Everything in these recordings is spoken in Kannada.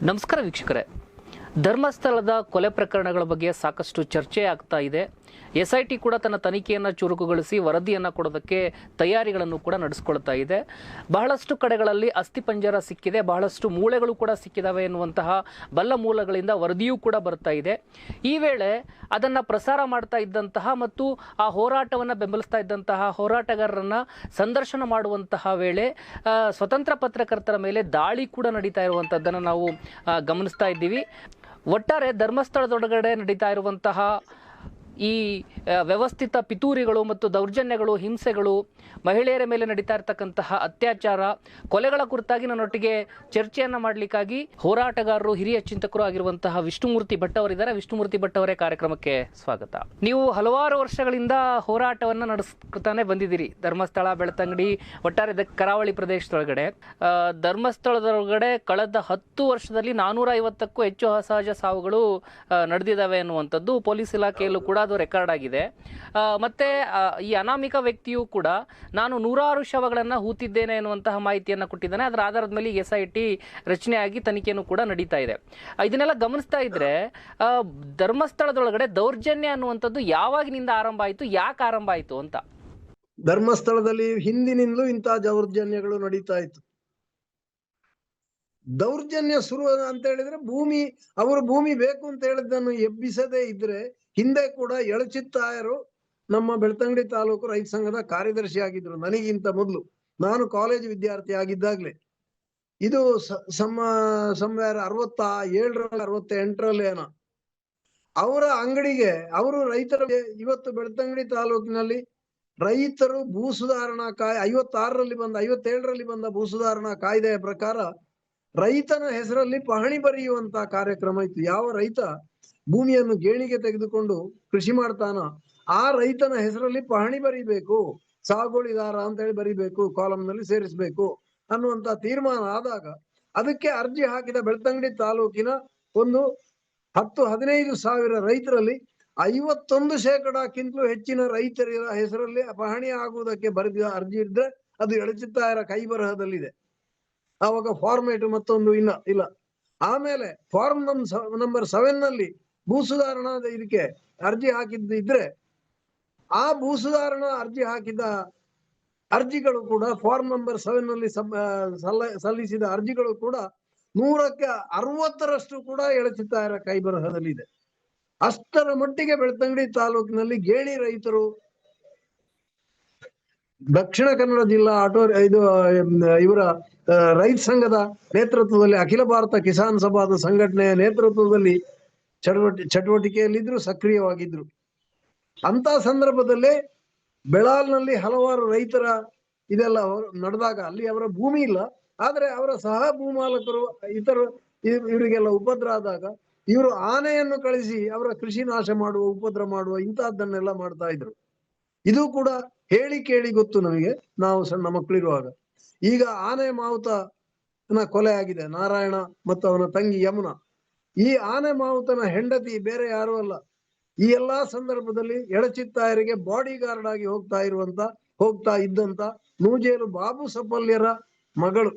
ನಮಸ್ಕಾರ ವೀಕ್ಷಕರೇ, ಧರ್ಮಸ್ಥಳದ ಕೊಲೆ ಪ್ರಕರಣಗಳ ಬಗ್ಗೆ ಸಾಕಷ್ಟು ಚರ್ಚೆ ಆಗ್ತಾ ಇದೆ. SIT ಕೂಡ ತನ್ನ ತನಿಖೆಯನ್ನು ಚುರುಕುಗೊಳಿಸಿ ವರದಿಯನ್ನು ಕೊಡೋದಕ್ಕೆ ತಯಾರಿಗಳನ್ನು ಕೂಡ ನಡೆಸ್ಕೊಳ್ತಾ ಇದೆ. ಬಹಳಷ್ಟು ಕಡೆಗಳಲ್ಲಿ ಅಸ್ಥಿಪಂಜರ ಸಿಕ್ಕಿದೆ, ಬಹಳಷ್ಟು ಮೂಳೆಗಳು ಕೂಡ ಸಿಕ್ಕಿದಾವೆ ಎನ್ನುವಂತಹ ಬಲ್ಲ ಮೂಲಗಳಿಂದ ವರದಿಯೂ ಕೂಡ ಬರ್ತಾ ಇದೆ. ಈ ವೇಳೆ ಅದನ್ನು ಪ್ರಸಾರ ಮಾಡ್ತಾ ಇದ್ದಂತಹ ಮತ್ತು ಆ ಹೋರಾಟವನ್ನು ಬೆಂಬಲಿಸ್ತಾ ಇದ್ದಂತಹ ಹೋರಾಟಗಾರರನ್ನು ಸಂದರ್ಶನ ಮಾಡುವಂತಹ ವೇಳೆ ಸ್ವತಂತ್ರ ಪತ್ರಕರ್ತರ ಮೇಲೆ ದಾಳಿ ಕೂಡ ನಡೀತಾ ಇರುವಂಥದ್ದನ್ನು ನಾವು ಗಮನಿಸ್ತಾ ಇದ್ದೀವಿ. ಒಟ್ಟಾರೆ ಧರ್ಮಸ್ಥಳದೊಳಗಡೆ ನಡೀತಾ ಇರುವಂತಹ ಈ ವ್ಯವಸ್ಥಿತ ಪಿತೂರಿಗಳು ಮತ್ತು ದೌರ್ಜನ್ಯಗಳು, ಹಿಂಸೆಗಳು, ಮಹಿಳೆಯರ ಮೇಲೆ ನಡೀತಾ ಇರತಕ್ಕಂತಹ ಅತ್ಯಾಚಾರ, ಕೊಲೆಗಳ ಕುರಿತಾಗಿ ನನ್ನೊಟ್ಟಿಗೆ ಚರ್ಚೆಯನ್ನು ಮಾಡಲಿಕ್ಕಾಗಿ ಹೋರಾಟಗಾರರು, ಹಿರಿಯ ಚಿಂತಕರು ಆಗಿರುವಂತಹ ವಿಷ್ಣುಮೂರ್ತಿ ಭಟ್ ಅವರಿದ್ದಾರೆ. ವಿಷ್ಣುಮೂರ್ತಿ ಭಟ್ ಅವರೇ, ಕಾರ್ಯಕ್ರಮಕ್ಕೆ ಸ್ವಾಗತ. ನೀವು ಹಲವಾರು ವರ್ಷಗಳಿಂದ ಹೋರಾಟವನ್ನು ನಡೆಸ್ತಾನೆ ಬಂದಿದ್ದೀರಿ. ಧರ್ಮಸ್ಥಳ, ಬೆಳ್ತಂಗಡಿ, ಒಟ್ಟಾರೆ ಕರಾವಳಿ ಪ್ರದೇಶದೊಳಗಡೆ. ಧರ್ಮಸ್ಥಳದೊಳಗಡೆ ಕಳೆದ 10 ವರ್ಷದಲ್ಲಿ 450ಕ್ಕೂ ಹೆಚ್ಚು ಅಸಹಜ ಸಾವುಗಳು ನಡೆದಿದ್ದಾವೆ ಅನ್ನುವಂಥದ್ದು ಪೊಲೀಸ್ ಇಲಾಖೆಯಲ್ಲೂ ಕೂಡ ಅದು ರೆಕಾರ್ಡ್ ಆಗಿದೆ. ಮತ್ತೆ ಈ ಅನಾಮಿಕ ವ್ಯಕ್ತಿಯು ಕೂಡ ನಾನು 100 ಶವಗಳನ್ನು ಹೂತಿದ್ದೇನೆ ಎನ್ನುವಂತಹ ಮಾಹಿತಿಯನ್ನು ಕೊಟ್ಟಿದ್ದಾನೆ. ಅದರ ಆಧಾರದ ಮೇಲೆ SIT ರಚನೆಯಾಗಿ ತನಿಖೆಯನ್ನು ಕೂಡ ನಡೀತಾ ಇದೆ. ಇದನ್ನೆಲ್ಲ ಗಮನಿಸ್ತಾ ಇದ್ರೆ ಧರ್ಮಸ್ಥಳದೊಳಗಡೆ ದೌರ್ಜನ್ಯ ಅನ್ನುವಂಥದ್ದು ಯಾವಾಗಿನಿಂದ ಆರಂಭ ಆಯಿತು, ಯಾಕೆ ಆರಂಭ ಆಯಿತು ಅಂತ? ಧರ್ಮಸ್ಥಳದಲ್ಲಿ ಹಿಂದಿನಿಂದಲೂ ಇಂತಹ ದೌರ್ಜನ್ಯಗಳು ನಡೀತಾ ಇತ್ತು. ದೌರ್ಜನ್ಯ ಶುರು ಅಂತ ಹೇಳಿದ್ರೆ ಅವರು ಭೂಮಿ ಬೇಕು ಅಂತ ಹೇಳಿದ್ದನ್ನು ಎಬ್ಬಿಸದೇ ಇದ್ರೆ, ಹಿಂದೆ ಕೂಡ ಎಳಚಿತ್ತಾಯರು ನಮ್ಮ ಬೆಳ್ತಂಗಡಿ ತಾಲೂಕು ರೈತ ಸಂಘದ ಕಾರ್ಯದರ್ಶಿ ಆಗಿದ್ರು ನನಗಿಂತ ಮೊದಲು. ನಾನು ಕಾಲೇಜ್ ವಿದ್ಯಾರ್ಥಿ ಆಗಿದ್ದಾಗ್ಲೇ. ಇದು ಸಂವಾರ 67 68ರಲ್ಲಿ ಏನೋ ಅವರ ಅಂಗಡಿಗೆ ಅವರು ರೈತರ ಇವತ್ತು ಬೆಳ್ತಂಗಡಿ ತಾಲೂಕಿನಲ್ಲಿ ರೈತರು ಭೂ ಸುಧಾರಣಾ 57ರಲ್ಲಿ ಬಂದ ಭೂ ಸುಧಾರಣಾ ಕಾಯ್ದೆಯ ಪ್ರಕಾರ ರೈತನ ಹೆಸರಲ್ಲಿ ಪಹಣಿ ಬರೆಯುವಂತ ಕಾರ್ಯಕ್ರಮ ಇತ್ತು. ಯಾವ ರೈತ ಭೂಮಿಯನ್ನು ಗೇಣಿಗೆ ತೆಗೆದುಕೊಂಡು ಕೃಷಿ ಮಾಡ್ತಾನ ಆ ರೈತನ ಹೆಸರಲ್ಲಿ ಪಹಣಿ ಬರೀಬೇಕು, ಸಾಗುವಳಿದಾರ ಅಂತ ಹೇಳಿ ಬರೀಬೇಕು, ಕಾಲಂನಲ್ಲಿ ಸೇರಿಸಬೇಕು ಅನ್ನುವಂತ ತೀರ್ಮಾನ ಆದಾಗ ಅದಕ್ಕೆ ಅರ್ಜಿ ಹಾಕಿದ ಬೆಳ್ತಂಗಡಿ ತಾಲೂಕಿನ ಒಂದು 10-15 ಸಾವಿರ ರೈತರಲ್ಲಿ 51% ಹೆಚ್ಚಿನ ರೈತರ ಹೆಸರಲ್ಲಿ ಪಹಣಿ ಆಗುವುದಕ್ಕೆ ಬರೆದ ಅರ್ಜಿ ಇದ್ರೆ ಅದು ಎಳಚಿತ್ತಾಯರ ಕೈ ಬರಹದಲ್ಲಿದೆ. ಆವಾಗ ಫಾರ್ಮೇಟ್ ಮತ್ತೊಂದು ಇಲ್ಲ. ಆಮೇಲೆ ಫಾರ್ಮ್ ನಂಬರ್ 7 ನಲ್ಲಿ ಭೂ ಸುಧಾರಣಾ ಇದಕ್ಕೆ ಅರ್ಜಿ ಹಾಕಿದ್ರೆ ಆ ಭೂ ಸುಧಾರಣಾ ಅರ್ಜಿ ಹಾಕಿದ ಅರ್ಜಿಗಳು ಕೂಡ ಫಾರ್ಮ್ ನಂಬರ್ 7 ನಲ್ಲಿ ಸಲ್ಲಿಸಿದ ಅರ್ಜಿಗಳು ಕೂಡ 100ಕ್ಕೆ 60ರಷ್ಟು ಕೂಡ ಎಳಚಿತ್ತಾಯರ ಕೈ ಬರಹದಲ್ಲಿದೆ. ಅಷ್ಟರ ಮಟ್ಟಿಗೆ ಬೆಳ್ತಂಗಡಿ ತಾಲೂಕಿನಲ್ಲಿ ಗೇಣಿ ರೈತರು, ದಕ್ಷಿಣ ಕನ್ನಡ ಜಿಲ್ಲಾ ಇವರ ರೈತ ಸಂಘದ ನೇತೃತ್ವದಲ್ಲಿ, ಅಖಿಲ ಭಾರತ ಕಿಸಾನ್ ಸಭಾದ ಸಂಘಟನೆಯ ನೇತೃತ್ವದಲ್ಲಿ ಚಟುವಟಿಕೆಯಲ್ಲಿದ್ರು, ಸಕ್ರಿಯವಾಗಿದ್ರು. ಅಂತ ಸಂದರ್ಭದಲ್ಲೇ ಬೆಳಾಲ್ನಲ್ಲಿ ಹಲವಾರು ರೈತರ ಇದೆಲ್ಲ ನಡೆದಾಗ ಅಲ್ಲಿ ಅವರ ಭೂಮಿ ಇಲ್ಲ, ಆದ್ರೆ ಅವರ ಸಹ ಭೂಮಾಲಕರು ಇವರಿಗೆಲ್ಲ ಉಪದ್ರ ಆದಾಗ ಇವರು ಆನೆಯನ್ನು ಕಳಿಸಿ ಅವರ ಕೃಷಿ ನಾಶ ಮಾಡುವ, ಉಪದ್ರ ಮಾಡುವ ಇಂತಹದ್ದನ್ನೆಲ್ಲ ಮಾಡ್ತಾ ಇದ್ರು. ಇದು ಕೂಡ ಹೇಳಿ ಕೇಳಿ ಗೊತ್ತು ನಮಗೆ, ನಾವು ಸಣ್ಣ ಮಕ್ಕಳಿರುವಾಗ. ಈಗ ಆನೆ ಮಾವುತನ ಕೊಲೆ ಆಗಿದೆ, ನಾರಾಯಣ ಮತ್ತು ಅವನ ತಂಗಿ ಯಮುನಾ. ಈ ಆನೆ ಮಾವುತನ ಹೆಂಡತಿ ಬೇರೆ ಯಾರು ಅಲ್ಲ, ಈ ಎಲ್ಲಾ ಸಂದರ್ಭದಲ್ಲಿ ಎಳಚಿತ್ತಾಯರಿಗೆ ಬಾಡಿ ಗಾರ್ಡ್ ಆಗಿ ಹೋಗ್ತಾ ಇದ್ದಂತ ನೂಜೇಲು ಬಾಬು ಸಪಲ್ಯರ ಮಗಳು.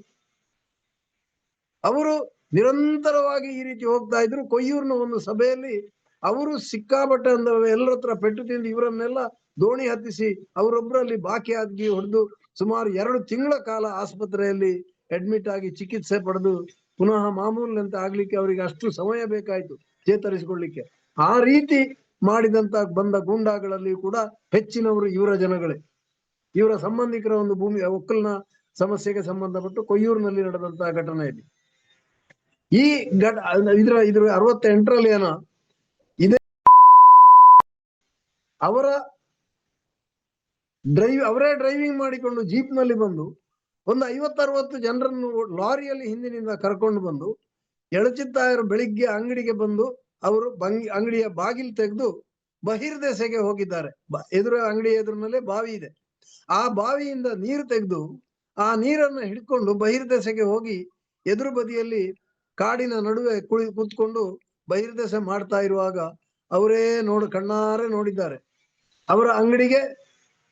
ಅವರು ನಿರಂತರವಾಗಿ ಈ ರೀತಿ ಹೋಗ್ತಾ ಇದ್ರು. ಕೊಯ್ಯೂರಿನ ಒಂದು ಸಭೆಯಲ್ಲಿ ಅವರು ಸಿಕ್ಕಾಪಟ್ಟೆ ಎಲ್ಲರ ಹತ್ರ ಪೆಟ್ಟು ತಿಂದು ಇವರನ್ನೆಲ್ಲ ದೋಣಿ ಹತ್ತಿಸಿ ಅವರೊಬ್ಬರಲ್ಲಿ ಬಾಕಿಯಾಗಿ ಹೊಡೆದು ಸುಮಾರು 2 ತಿಂಗಳ ಕಾಲ ಆಸ್ಪತ್ರೆಯಲ್ಲಿ ಅಡ್ಮಿಟ್ ಆಗಿ ಚಿಕಿತ್ಸೆ ಪಡೆದು ಪುನಃ ಮಾಮೂಲಿನಂತೆ ಆಗ್ಲಿಕ್ಕೆ ಅವರಿಗೆ ಅಷ್ಟು ಸಮಯ ಬೇಕಾಯ್ತು ಚೇತರಿಸಿಕೊಳ್ಳಿಕ್ಕೆ. ಆ ರೀತಿ ಮಾಡಿದಂತ ಬಂದ ಗೂಂಡಾಗಳಲ್ಲಿ ಕೂಡ ಹೆಚ್ಚಿನವರು ಇವರ ಜನಗಳೇ. ಇವರ ಸಂಬಂಧಿಕರ ಒಂದು ಭೂಮಿ ಒಕ್ಕಲಿನ ಸಮಸ್ಯೆಗೆ ಸಂಬಂಧಪಟ್ಟು ಕೊಯ್ಯೂರಿನಲ್ಲಿ ನಡೆದಂತಹ ಘಟನೆಯಲ್ಲಿ ಈ ಇದ್ರ 68ರಲ್ಲಿ ಏನೋ ಇದೇ ಅವರೇ ಡ್ರೈವಿಂಗ್ ಮಾಡಿಕೊಂಡು ಜೀಪ್ ನಲ್ಲಿ ಬಂದು ಒಂದು 50-60 ಜನರನ್ನು ಲಾರಿಯಲ್ಲಿ ಹಿಂದಿನಿಂದ ಕರ್ಕೊಂಡು ಬಂದು ಎಳಚಿತ್ತಾಯರು ಬೆಳಿಗ್ಗೆ ಅಂಗಡಿಗೆ ಬಂದು ಅವರು ಅಂಗಡಿಯ ಬಾಗಿಲು ತೆಗೆದು ಬಹಿರ್ದೆಸೆಗೆ ಹೋಗಿದ್ದಾರೆ. ಅಂಗಡಿ ಎದುರಿನಲ್ಲೇ ಬಾವಿ ಇದೆ, ಆ ಬಾವಿಯಿಂದ ನೀರು ತೆಗೆದು ಆ ನೀರನ್ನು ಹಿಡ್ಕೊಂಡು ಬಹಿರ್ದೆಸೆಗೆ ಹೋಗಿ ಎದುರು ಬದಿಯಲ್ಲಿ ಕಾಡಿನ ನಡುವೆ ಕೂತ್ಕೊಂಡು ಬಹಿರ್ದೆಸೆ ಮಾಡ್ತಾ ಇರುವಾಗ ಅವರೇ ಕಣ್ಣಾರೆ ನೋಡಿದ್ದಾರೆ. ಅವರ ಅಂಗಡಿಗೆ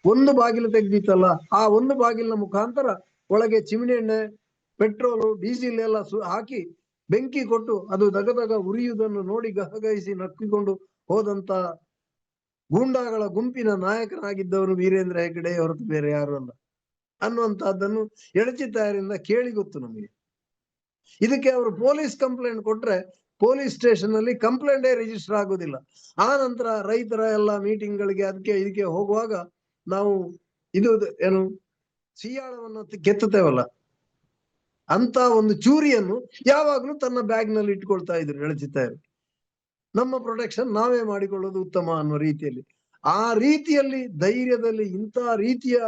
ಒಂದು ಬಾಗಿಲು ತೆಗೆದಿತ್ತಲ್ಲ, ಆ ಒಂದು ಬಾಗಿಲಿನ ಮುಖಾಂತರ ಒಳಗೆ ಚಿಮಣಿ ಎಣ್ಣೆ, ಪೆಟ್ರೋಲು, ಡೀಸೆಲ್ ಎಲ್ಲ ಹಾಕಿ ಬೆಂಕಿ ಕೊಟ್ಟು ಅದು ದಗದಗ ಉರಿಯುವುದನ್ನು ನೋಡಿ ಗಹಗಹಿಸಿ ನಕ್ಕಿಕೊಂಡು ಹೋದಂತ ಗೂಂಡಾಗಳ ಗುಂಪಿನ ನಾಯಕನಾಗಿದ್ದವರು ವೀರೇಂದ್ರ ಹೆಗ್ಗಡೆ ಹೊರತು ಬೇರೆ ಯಾರು ಅಲ್ಲ ಅನ್ನುವಂತಹದ್ದನ್ನು ಎಳಚಿತ್ತಾಯರಿಂದ ಕೇಳಿ ಗೊತ್ತು ನಮಗೆ. ಇದಕ್ಕೆ ಅವರು ಪೊಲೀಸ್ ಕಂಪ್ಲೇಂಟ್ ಕೊಟ್ರೆ ಪೊಲೀಸ್ ಸ್ಟೇಷನ್ ಅಲ್ಲಿ ಕಂಪ್ಲೇಂಟೇ ರಿಜಿಸ್ಟರ್ ಆಗುದಿಲ್ಲ. ಆ ನಂತರ ರೈತರ ಎಲ್ಲ ಮೀಟಿಂಗ್ ಗಳಿಗೆ ಅದಕ್ಕೆ ಇದಕ್ಕೆ ಹೋಗುವಾಗ ನಾವು ಇದು ಏನು ಸಿಯಾಳವನ್ನು ಕೆತ್ತುತ್ತೇವಲ್ಲ ಅಂತ ಒಂದು ಚೂರಿಯನ್ನು ಯಾವಾಗ್ಲೂ ತನ್ನ ಬ್ಯಾಗ್ ನಲ್ಲಿ ಇಟ್ಕೊಳ್ತಾ ಇದ್ರು ಎಳಚಿತ್ತಾಯರು. ನಮ್ಮ ಪ್ರೊಟೆಕ್ಷನ್ ನಾವೇ ಮಾಡಿಕೊಳ್ಳೋದು ಉತ್ತಮ ಅನ್ನುವ ರೀತಿಯಲ್ಲಿ, ಆ ರೀತಿಯಲ್ಲಿ ಧೈರ್ಯದಲ್ಲಿ ಇಂಥ ರೀತಿಯ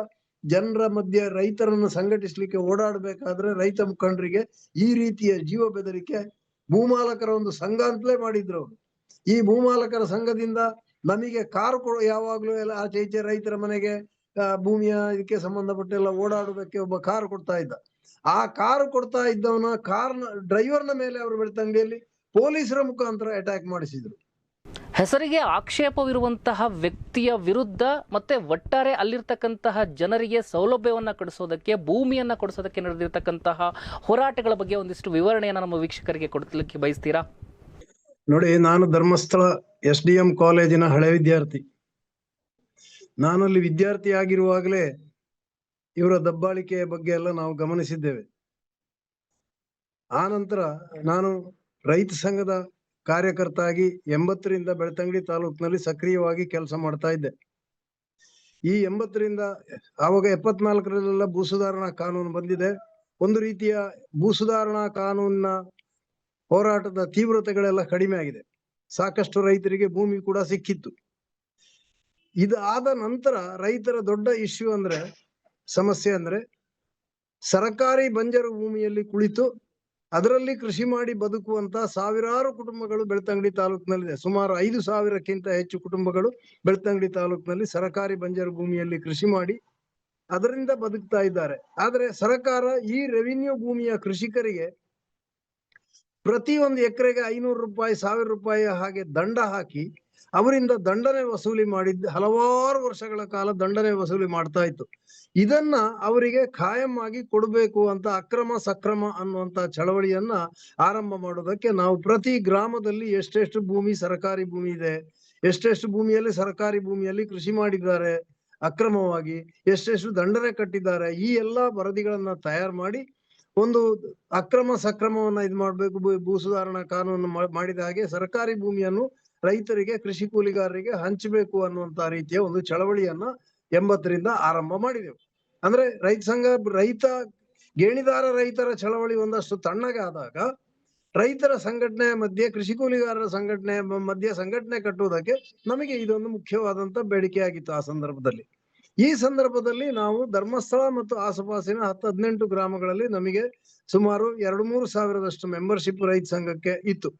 ಜನರ ಮಧ್ಯೆ ರೈತರನ್ನು ಸಂಘಟಿಸ್ಲಿಕ್ಕೆ ಓಡಾಡ್ಬೇಕಾದ್ರೆ ರೈತ ಮುಖಂಡರಿಗೆ ಈ ರೀತಿಯ ಜೀವ ಬೆದರಿಕೆ ಭೂಮಾಲಕರ ಒಂದು ಸಂಘ ಅಂತಲೇ ಮಾಡಿದ್ರು ಅವರು. ಈ ಭೂಮಾಲಕರ ಸಂಘದಿಂದ ನಮಗೆ ಕಾರು ಯಾವಾಗ್ಲೂ ಎಲ್ಲ ಆಚೆ ಈಚೆ ರೈತರ ಮನೆಗೆ ಭೂಮಿಯ ಇದಕ್ಕೆ ಸಂಬಂಧಪಟ್ಟೆಲ್ಲ ಓಡಾಡೋದಕ್ಕೆ ಒಬ್ಬ ಕಾರು ಕೊಡ್ತಾ ಇದ್ದ. ಆ ಕಾರು ಕೊಡ್ತಾ ಇದ್ದವನ ಕಾರ್ನ ಡ್ರೈವರ್ನ ಮೇಲೆ ಅವರು ಬೆಳ್ತಂಗಡಿಯಲ್ಲಿ ಪೊಲೀಸರ ಮುಖಾಂತರ ಅಟ್ಯಾಕ್ ಮಾಡಿಸಿದ್ರು. ಹೆಸರಿಗೆ ಆಕ್ಷೇಪವಿರುವಂತಹ ವ್ಯಕ್ತಿಯ ವಿರುದ್ಧ ಮತ್ತೆ ಒಟ್ಟಾರೆ ಅಲ್ಲಿರ್ತಕ್ಕಂತಹ ಜನರಿಗೆ ಸೌಲಭ್ಯವನ್ನ ಕೊಡಿಸೋದಕ್ಕೆ, ಭೂಮಿಯನ್ನ ಕೊಡಿಸೋದಕ್ಕೆ ನಡೆದಿರ್ತಕ್ಕಂತಹ ಹೋರಾಟಗಳ ಬಗ್ಗೆ ಒಂದಿಷ್ಟು ವಿವರಣೆಯನ್ನ ನಮ್ಮ ವೀಕ್ಷಕರಿಗೆ ಕೊಡಲಿಕ್ಕೆ ಬಯಸ್ತೀರಾ? ನೋಡಿ, ನಾನು ಧರ್ಮಸ್ಥಳ SDM ಕಾಲೇಜಿನ ಹಳೆ ವಿದ್ಯಾರ್ಥಿ. ನಾನಲ್ಲಿ ವಿದ್ಯಾರ್ಥಿ ಆಗಿರುವಾಗಲೇ ಇವರ ದಬ್ಬಾಳಿಕೆಯ ಬಗ್ಗೆ ಎಲ್ಲ ನಾವು ಗಮನಿಸಿದ್ದೇವೆ. ಆ ನಂತರ ನಾನು ರೈತ ಸಂಘದ ಕಾರ್ಯಕರ್ತ ಆಗಿ 80ರಿಂದ ಬೆಳ್ತಂಗಡಿ ತಾಲೂಕಿನಲ್ಲಿ ಸಕ್ರಿಯವಾಗಿ ಕೆಲಸ ಮಾಡ್ತಾ ಇದ್ದೆ. ಈ 80ರಿಂದ ಆವಾಗ 74ರಲ್ಲೆಲ್ಲ ಭೂ ಸುಧಾರಣಾ ಕಾನೂನು ಬಂದಿದೆ. ಒಂದು ರೀತಿಯ ಭೂ ಸುಧಾರಣಾ ಕಾನೂನಿನ ಹೋರಾಟದ ತೀವ್ರತೆಗಳೆಲ್ಲ ಕಡಿಮೆ ಆಗಿದೆ. ಸಾಕಷ್ಟು ರೈತರಿಗೆ ಭೂಮಿ ಕೂಡ ಸಿಕ್ಕಿತ್ತು. ಇದಾದ ನಂತರ ರೈತರ ದೊಡ್ಡ ಇಶ್ಯೂ ಅಂದ್ರೆ, ಸಮಸ್ಯೆ ಅಂದ್ರೆ, ಸರ್ಕಾರಿ ಬಂಜರು ಭೂಮಿಯಲ್ಲಿ ಕುಳಿತು ಅದರಲ್ಲಿ ಕೃಷಿ ಮಾಡಿ ಬದುಕುವಂತ ಸಾವಿರಾರು ಕುಟುಂಬಗಳು ಬೆಳ್ತಂಗಡಿ ತಾಲೂಕಿನಲ್ಲಿದೆ. ಸುಮಾರು 5,000ಕ್ಕಿಂತ ಹೆಚ್ಚು ಕುಟುಂಬಗಳು ಬೆಳ್ತಂಗಡಿ ತಾಲೂಕಿನಲ್ಲಿ ಸರ್ಕಾರಿ ಬಂಜರು ಭೂಮಿಯಲ್ಲಿ ಕೃಷಿ ಮಾಡಿ ಅದರಿಂದ ಬದುಕ್ತಾ ಇದ್ದಾರೆ. ಆದ್ರೆ ಸರ್ಕಾರ ಈ ರೆವಿನ್ಯೂ ಭೂಮಿಯ ಕೃಷಿಕರಿಗೆ ಪ್ರತಿ ಒಂದು ಎಕರೆಗೆ 500 ರೂಪಾಯಿ, 1000 ರೂಪಾಯಿ ಹಾಗೆ ದಂಡ ಹಾಕಿ ಅವರಿಂದ ದಂಡನೆ ವಸೂಲಿ ಮಾಡಿದ್ದು ಹಲವಾರು ವರ್ಷಗಳ ಕಾಲ ದಂಡನೆ ವಸೂಲಿ ಮಾಡ್ತಾ ಇತ್ತು. ಇದನ್ನ ಅವರಿಗೆ ಖಾಯಂ ಆಗಿ ಕೊಡಬೇಕು ಅಂತ ಅಕ್ರಮ ಸಕ್ರಮ ಅನ್ನುವಂತ ಚಳವಳಿಯನ್ನ ಆರಂಭ ಮಾಡೋದಕ್ಕೆ ನಾವು ಪ್ರತಿ ಗ್ರಾಮದಲ್ಲಿ ಎಷ್ಟೆಷ್ಟು ಭೂಮಿ ಸರ್ಕಾರಿ ಭೂಮಿ ಇದೆ, ಎಷ್ಟೆಷ್ಟು ಭೂಮಿಯಲ್ಲಿ ಸರ್ಕಾರಿ ಭೂಮಿಯಲ್ಲಿ ಕೃಷಿ ಮಾಡಿದ್ದಾರೆ ಅಕ್ರಮವಾಗಿ, ಎಷ್ಟೆಷ್ಟು ದಂಡನೆ ಕಟ್ಟಿದ್ದಾರೆ, ಈ ಎಲ್ಲಾ ವರದಿಗಳನ್ನ ತಯಾರು ಮಾಡಿ ಒಂದು ಅಕ್ರಮ ಸಕ್ರಮವನ್ನ ಇದು ಮಾಡ್ಬೇಕು, ಭೂ ಸುಧಾರಣಾ ಕಾನೂನು ಮಾಡಿದ ಹಾಗೆ ಸರ್ಕಾರಿ ಭೂಮಿಯನ್ನು ರೈತರಿಗೆ, ಕೃಷಿ ಕೂಲಿಗಾರರಿಗೆ ಹಂಚಬೇಕು ಅನ್ನುವಂತ ರೀತಿಯ ಒಂದು ಚಳವಳಿಯನ್ನ 80ರಿಂದ ಆರಂಭ ಮಾಡಿದೆವು. ಅಂದ್ರೆ ರೈತ ಸಂಘ, ಗೇಣಿದಾರ ರೈತರ ಚಳವಳಿ ಒಂದಷ್ಟು ತಣ್ಣಗೆ ಆದಾಗ ರೈತರ ಸಂಘಟನೆಯ ಮಧ್ಯೆ, ಕೃಷಿ ಕೂಲಿಗಾರರ ಸಂಘಟನೆಯ ಮಧ್ಯೆ ಸಂಘಟನೆ ಕಟ್ಟುವುದಕ್ಕೆ ನಮಗೆ ಇದೊಂದು ಮುಖ್ಯವಾದಂತ ಬೇಡಿಕೆ ಆಗಿತ್ತು. ಆ ಸಂದರ್ಭದಲ್ಲಿ ಈ ಸಂದರ್ಭದಲ್ಲಿ ನಾವು ಧರ್ಮಸ್ಥಳ ಮತ್ತು ಆಸುಪಾಸಿನ 10-18 ಗ್ರಾಮಗಳಲ್ಲಿ ನಮಗೆ ಸುಮಾರು 2-3 ಸಾವಿರದಷ್ಟು ಮೆಂಬರ್ಶಿಪ್ ರೈತ ಸಂಘಕ್ಕೆ ಇತ್ತು.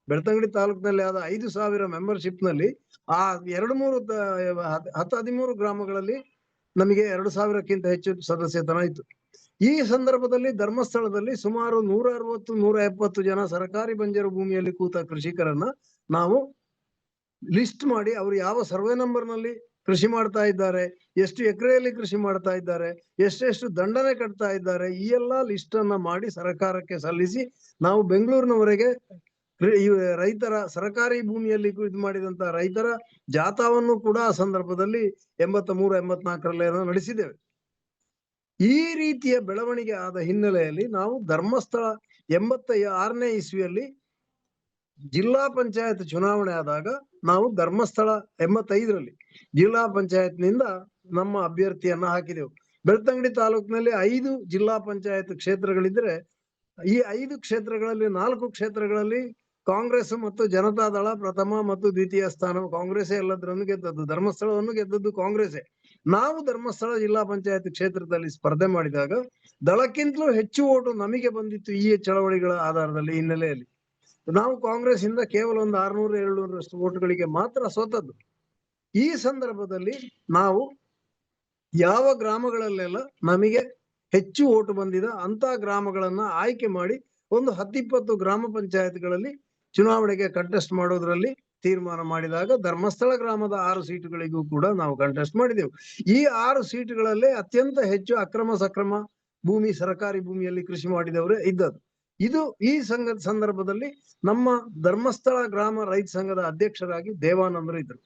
ಬೆಳ್ತಂಗಡಿ ತಾಲೂಕಿನಲ್ಲಿ ಆದ 5,000 ಮೆಂಬರ್ಶಿಪ್ ನಲ್ಲಿ ಆ 10-13 ಗ್ರಾಮಗಳಲ್ಲಿ ನಮಗೆ 2,000ಕ್ಕಿಂತ ಹೆಚ್ಚು ಸದಸ್ಯತನ ಇತ್ತು. ಈ ಸಂದರ್ಭದಲ್ಲಿ ಧರ್ಮಸ್ಥಳದಲ್ಲಿ ಸುಮಾರು 160-170 ಜನ ಸರ್ಕಾರಿ ಬಂಜರು ಭೂಮಿಯಲ್ಲಿ ಕೂತ ಕೃಷಿಕರನ್ನ ನಾವು ಲಿಸ್ಟ್ ಮಾಡಿ ಅವರು ಯಾವ ಸರ್ವೆ ನಂಬರ್ ನಲ್ಲಿ ಕೃಷಿ ಮಾಡ್ತಾ ಇದ್ದಾರೆ, ಎಷ್ಟು ಎಕರೆಯಲ್ಲಿ ಕೃಷಿ ಮಾಡ್ತಾ ಇದ್ದಾರೆ, ಎಷ್ಟೆಷ್ಟು ದಂಡನೆ ಕಟ್ತಾ ಇದ್ದಾರೆ, ಈ ಎಲ್ಲಾ ಲಿಸ್ಟ್ ಅನ್ನ ಮಾಡಿ ಸರ್ಕಾರಕ್ಕೆ ಸಲ್ಲಿಸಿ ನಾವು ಬೆಂಗಳೂರಿನವರೆಗೆ ರೈತರ ಸರ್ಕಾರಿ ಭೂಮಿಯಲ್ಲಿ ಇದು ಮಾಡಿದಂತ ರೈತರ ಜಾಥಾವನ್ನು ಕೂಡ ಆ ಸಂದರ್ಭದಲ್ಲಿ 83-84ರಲ್ಲಿ ನಡೆಸಿದ್ದೇವೆ. ಈ ರೀತಿಯ ಬೆಳವಣಿಗೆ ಆದ ಹಿನ್ನೆಲೆಯಲ್ಲಿ ನಾವು ಧರ್ಮಸ್ಥಳ 86ನೇ ಇಸ್ವಿಯಲ್ಲಿ ಜಿಲ್ಲಾ ಪಂಚಾಯತ್ ಚುನಾವಣೆ ಆದಾಗ ನಾವು ಧರ್ಮಸ್ಥಳ 85ರಲ್ಲಿ ಜಿಲ್ಲಾ ಪಂಚಾಯತ್ ನಿಂದ ನಮ್ಮ ಅಭ್ಯರ್ಥಿಯನ್ನ ಹಾಕಿದೆವು. ಬೆಳ್ತಂಗಡಿ ತಾಲೂಕಿನಲ್ಲಿ 5 ಜಿಲ್ಲಾ ಪಂಚಾಯತ್ ಕ್ಷೇತ್ರಗಳಿದ್ರೆ ಈ 5 ಕ್ಷೇತ್ರಗಳಲ್ಲಿ 4 ಕ್ಷೇತ್ರಗಳಲ್ಲಿ ಕಾಂಗ್ರೆಸ್ ಮತ್ತು ಜನತಾದಳ ಪ್ರಥಮ ಮತ್ತು ದ್ವಿತೀಯ ಸ್ಥಾನ, ಕಾಂಗ್ರೆಸ್ಸೇ ಎಲ್ಲದರನ್ನು ಗೆದ್ದದ್ದು, ಧರ್ಮಸ್ಥಳವನ್ನು ಗೆದ್ದದ್ದು ಕಾಂಗ್ರೆಸ್ಸೇ. ನಾವು ಧರ್ಮಸ್ಥಳ ಜಿಲ್ಲಾ ಪಂಚಾಯತ್ ಕ್ಷೇತ್ರದಲ್ಲಿ ಸ್ಪರ್ಧೆ ಮಾಡಿದಾಗ ದಳಕ್ಕಿಂತಲೂ ಹೆಚ್ಚು ಓಟು ನಮಗೆ ಬಂದಿತ್ತು. ಈ ಚಳವಳಿಗಳ ಆಧಾರದಲ್ಲಿ ಹಿನ್ನೆಲೆಯಲ್ಲಿ ನಾವು ಕಾಂಗ್ರೆಸ್ ಇಂದ ಕೇವಲ ಒಂದು 600-700ರಷ್ಟು ಓಟುಗಳಿಗೆ ಮಾತ್ರ ಸೋತದ್ದು. ಈ ಸಂದರ್ಭದಲ್ಲಿ ನಾವು ಯಾವ ಗ್ರಾಮಗಳಲ್ಲೆಲ್ಲ ನಮಗೆ ಹೆಚ್ಚು ಓಟು ಬಂದಿದೆ ಅಂತ ಗ್ರಾಮಗಳನ್ನ ಆಯ್ಕೆ ಮಾಡಿ ಒಂದು 10-20 ಗ್ರಾಮ ಪಂಚಾಯತ್ಗಳಲ್ಲಿ ಚುನಾವಣೆಗೆ ಕಂಟೆಸ್ಟ್ ಮಾಡೋದ್ರಲ್ಲಿ ತೀರ್ಮಾನ ಮಾಡಿದಾಗ ಧರ್ಮಸ್ಥಳ ಗ್ರಾಮದ 6 ಸೀಟುಗಳಿಗೂ ಕೂಡ ನಾವು ಕಂಟೆಸ್ಟ್ ಮಾಡಿದೆವು. ಈ 6 ಸೀಟುಗಳಲ್ಲೇ ಅತ್ಯಂತ ಹೆಚ್ಚು ಅಕ್ರಮ ಸಕ್ರಮ ಭೂಮಿ, ಸರ್ಕಾರಿ ಭೂಮಿಯಲ್ಲಿ ಕೃಷಿ ಮಾಡಿದವರೇ ಇದ್ದದ್ದು. ಇದು ಈ ಸಂದರ್ಭದಲ್ಲಿ ನಮ್ಮ ಧರ್ಮಸ್ಥಳ ಗ್ರಾಮ ರೈತ ಸಂಘದ ಅಧ್ಯಕ್ಷರಾಗಿ ದೇವಾನಂದರು ಇದ್ರು.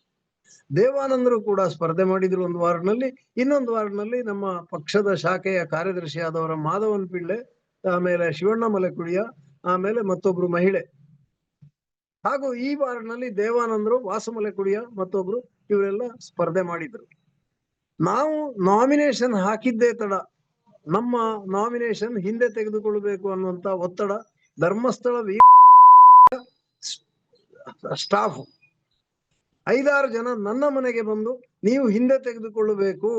ದೇವಾನಂದರು ಕೂಡ ಸ್ಪರ್ಧೆ ಮಾಡಿದ್ರು ಒಂದು ವಾರ್ಡ್ನಲ್ಲಿ. ಇನ್ನೊಂದು ವಾರ್ಡ್ನಲ್ಲಿ ನಮ್ಮ ಪಕ್ಷದ ಶಾಖೆಯ ಕಾರ್ಯದರ್ಶಿಯಾದವರ ಮಾಧವನ್ ಪಿಳ್ಳೆ, ಆಮೇಲೆ ಶಿವಣ್ಣ ಮಲೆಕುಡಿಯ, ಆಮೇಲೆ ಮತ್ತೊಬ್ರು ಮಹಿಳೆ, ಹಾಗೂ ಈ ವಾರ್ಡ್ನಲ್ಲಿ ದೇವಾನಂದರು, ವಾಸುಮಲೆಕುಡಿಯ ಮತ್ತೊಬ್ರು, ಇವರೆಲ್ಲ ಸ್ಪರ್ಧೆ ಮಾಡಿದ್ರು. ನಾವು ನಾಮಿನೇಷನ್ ಹಾಕಿದ್ದೇ ತಡ, ನಮ್ಮ ನಾಮಿನೇಷನ್ ಹಿಂದೆ ತೆಗೆದುಕೊಳ್ಳಬೇಕು ಅನ್ನುವಂತ ಒತ್ತಡ ಧರ್ಮಸ್ಥಳ ಸ್ಟಾಫ್ 5-6 ಜನ ನನ್ನ ಮನೆಗೆ ಬಂದು ನೀವು ಹಿಂದೆ ತೆಗೆದುಕೊಳ್ಳಬೇಕು